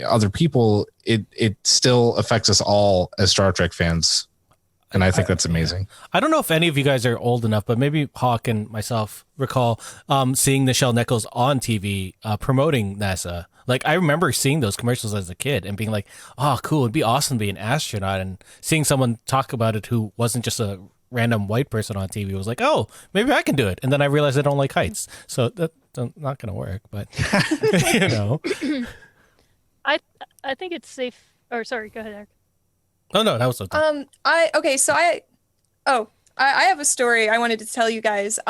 other people. It still affects us all as Star Trek fans. And I think that's amazing. I don't know if any of you guys are old enough, but maybe Hawk and myself recall seeing Nichelle Nichols on TV promoting NASA. Like, I remember seeing those commercials as a kid and being like, oh, cool, it'd be awesome to be an astronaut. And seeing someone talk about it who wasn't just a random white person on TV was like, oh, maybe I can do it. And then I realized I don't like heights. So that's not going to work, but, I think it's safe. Or sorry, go ahead, Eric. Oh, no, that was okay. I have a story I wanted to tell you guys.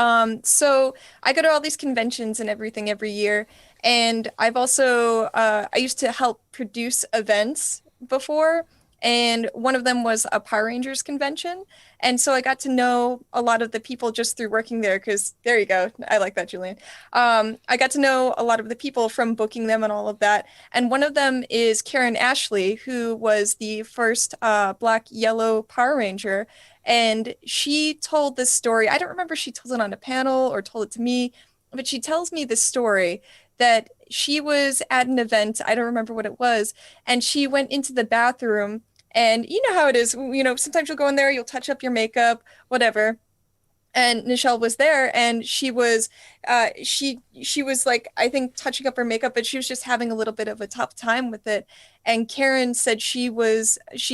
So I go to all these conventions and everything every year, and I've also I used to help produce events before, and one of them was a Power Rangers convention. And so I got to know a lot of the people just through working there, because there you go. I like that, Julian. I got to know a lot of the people from booking them and all of that. And one of them is Karen Ashley, who was the first Black-Yellow Power Ranger. And she told this story. I don't remember if she told it on a panel or told it to me, but she tells me this story that she was at an event. I don't remember what it was. And she went into the bathroom. And you know how it is, sometimes you'll go in there, you'll touch up your makeup, whatever. And Nichelle was there, and she was like, I think, touching up her makeup, but she was just having a little bit of a tough time with it. And Karen said she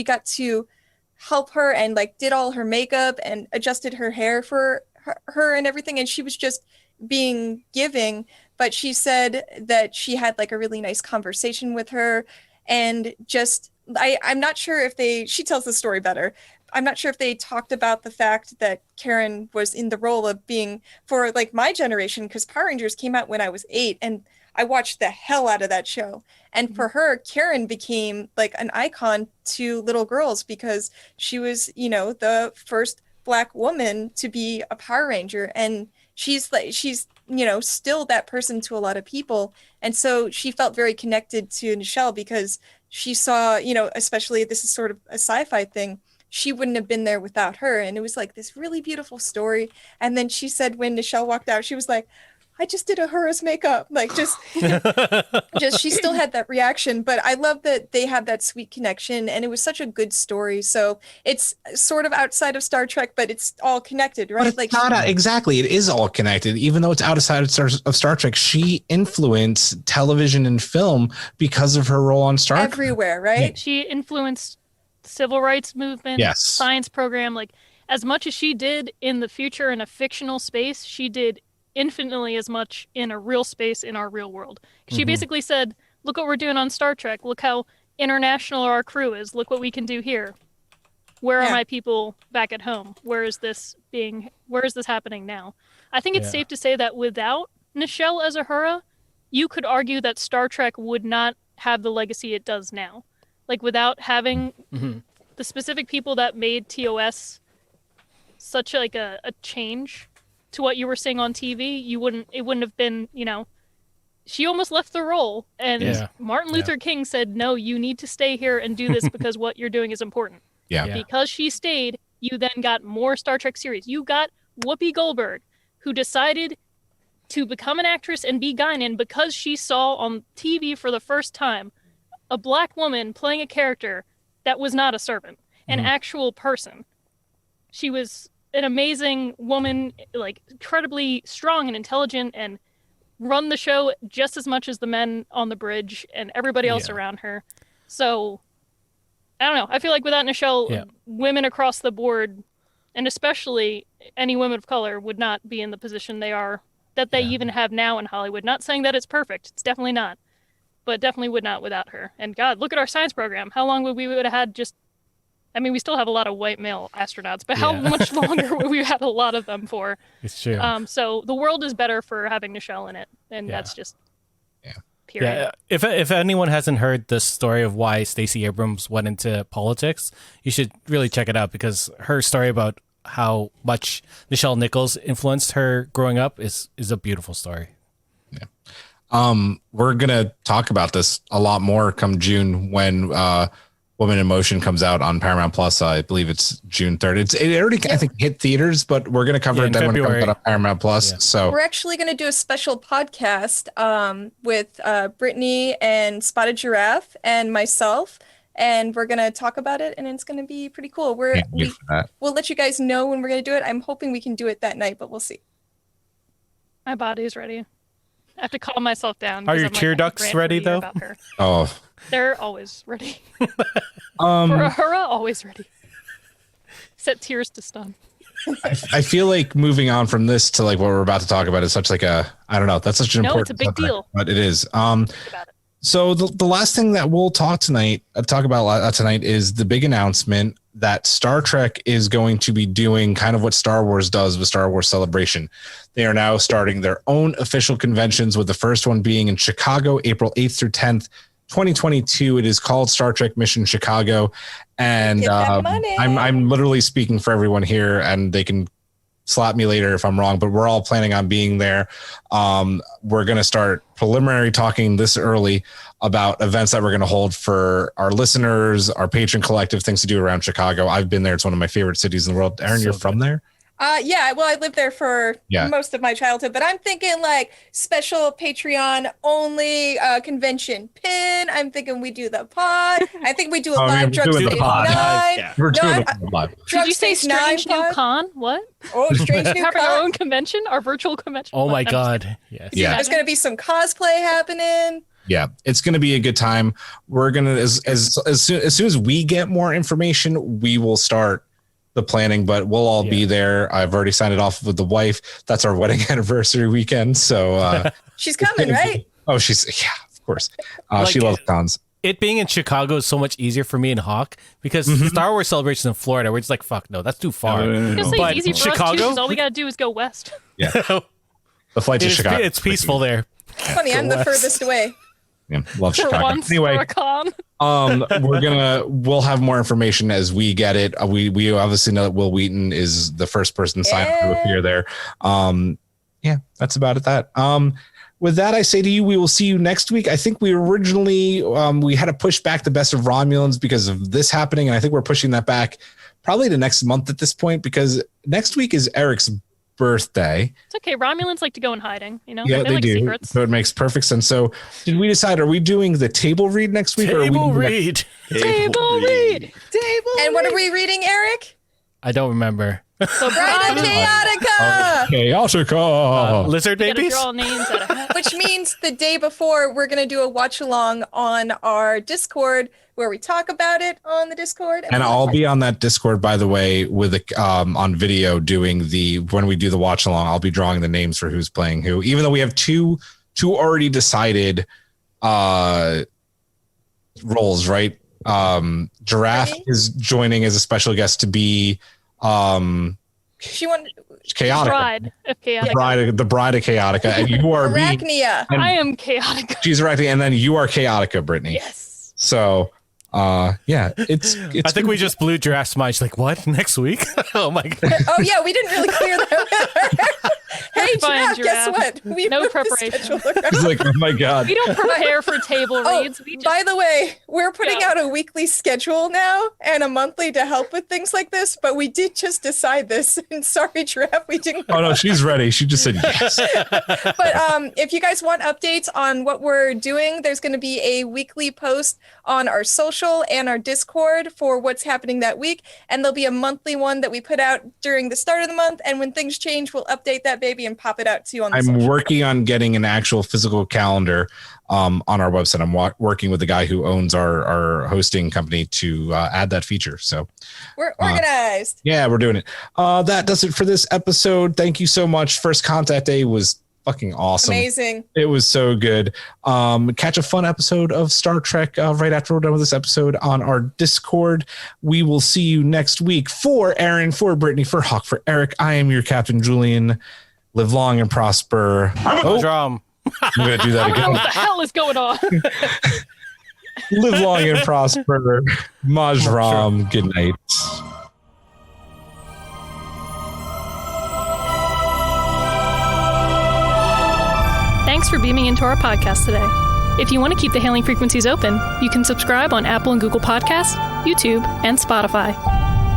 got to help her and like did all her makeup and adjusted her hair for her and everything. And she was just being giving, but she said that she had like a really nice conversation with her. And just, I'm not sure if she tells the story better. I'm not sure if they talked about the fact that Karen was in the role of being, for like my generation, because Power Rangers came out when I was 8 and I watched the hell out of that show. And for her, Karen became like an icon to little girls because she was, the first Black woman to be a Power Ranger. And she's still that person to a lot of people. And so she felt very connected to Nichelle because she saw, especially this is sort of a sci-fi thing, she wouldn't have been there without her. And it was like this really beautiful story. And then she said when Nichelle walked out, she was like, I just did Uhura's makeup. Like just she still had that reaction. But I love that they have that sweet connection, and it was such a good story. So it's sort of outside of Star Trek, but it's all connected, right? But it's not exactly. It is all connected. Even though it's outside of Star Trek, she influenced television and film because of her role on Star Trek. Everywhere, right? She influenced civil rights movement, yes, science program. Like as much as she did in the future in a fictional space, she did infinitely as much in a real space in our real world. She basically said, look what we're doing on Star Trek. Look how international our crew is. Look what we can do here. Where are my people back at home? Where is this happening now? I think it's safe to say that without Nichelle as Uhura, you could argue that Star Trek would not have the legacy it does now. Like without having the specific people that made TOS such like a change to what you were seeing on TV, it wouldn't have been, she almost left the role. And Martin Luther King said, no, you need to stay here and do this because what you're doing is important. Because she stayed, you then got more Star Trek series. You got Whoopi Goldberg, who decided to become an actress and be Guinan because she saw on TV for the first time a Black woman playing a character that was not a servant, an actual person. She was an amazing woman, like incredibly strong and intelligent, and run the show just as much as the men on the bridge and everybody else around her. So I don't know. I feel like without Nichelle, women across the board, and especially any women of color, would not be in the position they are, that they even have now in Hollywood. Not saying that it's perfect. It's definitely not. But definitely would not without her. And God, look at our science program. How long would we have had just... I mean, we still have a lot of white male astronauts, but how much longer would we had a lot of them for? It's true. So the world is better for having Nichelle in it, and that's just period. Yeah. If anyone hasn't heard the story of why Stacey Abrams went into politics, you should really check it out, because her story about how much Nichelle Nichols influenced her growing up is a beautiful story. Yeah. We're gonna talk about this a lot more come June when Woman in Motion comes out on Paramount Plus. I believe it's June 3rd. It already, I think, hit theaters, but we're going to cover it then when it comes out on Paramount Plus. So we're actually going to do a special podcast with Brittany and Spotted Giraffe and myself, and we're going to talk about it, and it's going to be pretty cool. We'll let you guys know when we're going to do it. I'm hoping we can do it that night, but we'll see. My body's ready. I have to calm myself down. Are your tear ducts ready, though? Oh, they're always ready. For Uhura, always ready. Set tears to stun. I feel like moving on from this to like what we're about to talk about is such like I don't know. That's such an important. It's a big deal. But it is. So the last thing that we'll talk about tonight is the big announcement that Star Trek is going to be doing kind of what Star Wars does with Star Wars Celebration. They are now starting their own official conventions, with the first one being in Chicago, April 8th through 10th, 2022. It is called Star Trek Mission Chicago. And I'm literally speaking for everyone here, and they can slap me later if I'm wrong, but we're all planning on being there. We're going to start preliminary talking this early about events that we're going to hold for our listeners, our patron collective, things to do around Chicago. I've been there. It's one of my favorite cities in the world. Aaron, you're from there? Yeah, well, I lived there for most of my childhood, but I'm thinking like special Patreon only convention pin. I'm thinking we do the pod. I think we do a live Drug Space 9. We're doing the live. Did you say Strange New Con? What? Oh, Strange New Con. Having our own convention, our virtual convention. Oh my God. Yes. Yeah. There's going to be some cosplay happening. Yeah, it's going to be a good time. We're going to, as soon as we get more information, we will start the planning, but we'll all be there. I've already signed it off with the wife. That's our wedding anniversary weekend. So she's coming, right? Of course. She loves cons. It being in Chicago is so much easier for me and Hawk, because Star Wars Celebration's in Florida. We're just like, fuck no, that's too far. But easy for Chicago, us too, all we got to do is go west. Yeah. The flight to Chicago. It's peaceful there. Funny, I'm the furthest away. Yeah, love Chicago. Anyway, we'll have more information as we get it. We obviously know that Will Wheaton is the first person signed up to appear there. yeah, that's about it. With that, I say to you, we will see you next week. I think we originally we had to push back the Best of Romulans because of this happening, and I think we're pushing that back probably to next month at this point, because next week is Eric's birthday. It's okay. Romulans like to go in hiding, you know? Yeah, they like do. Secrets. So it makes perfect sense. So did we decide, are we doing the table read next week? Table read. Table read. And what are we reading, Eric? I don't remember. So Bride of Chaotica! Chaotica. Lizard You gotta babies? draw names out of hat. Which means the day before, we're going to do a watch along on our Discord where we talk about it on the Discord. And I'll be on that Discord, by the way, with on video doing when we do the watch along, I'll be drawing the names for who's playing who, even though we have two already decided roles, right? Giraffe is joining as a special guest to be She wanted Chaotica. Bride of Chaotica. The bride of Chaotica. And you are Arachnia. I am Chaotica. She's Arachnia, and then you are Chaotica, Brittany. Yes. So yeah, it's I think we just blew Giraffe's mind. She's like, what? Next week? Oh my God. Oh, yeah, we didn't really clear that. Hey, Fine, guess Giraffe. what? We No moved the preparation. schedule around. It's like, oh my God. We don't prepare for table Oh, reads. We just by the way, we're putting go. out a weekly schedule now and a monthly to help with things like this, but we did just decide this. And sorry, Giraffe, we didn't. Oh no, she's ready. She just said yes. But if you guys want updates on what we're doing, there's going to be a weekly post on our social and our Discord for what's happening that week. And there'll be a monthly one that we put out during the start of the month. And when things change, we'll update that baby and pop it out to you on the I'm social. working on getting an actual physical calendar on our website. I'm working with the guy who owns our hosting company to add that feature. So We're organized. yeah, we're doing it. That does it for this episode. Thank you so much. First Contact Day was fucking awesome. Amazing. It was so good. Catch a fun episode of Star Trek right after we're done with this episode on our Discord. We will see you next week. For Aaron, for Brittany, for Hawk, for Eric, I am your Captain Julian. Live long and prosper. Drum. I'm going to do that I don't know again. what the hell is going on. Live long and prosper. Majram. Good night. Thanks for beaming into our podcast today. If you want to keep the hailing frequencies open, you can subscribe on Apple and Google Podcasts, YouTube, and Spotify.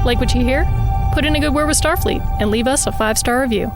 Like what you hear? Put in a good word with Starfleet and leave us a 5-star review.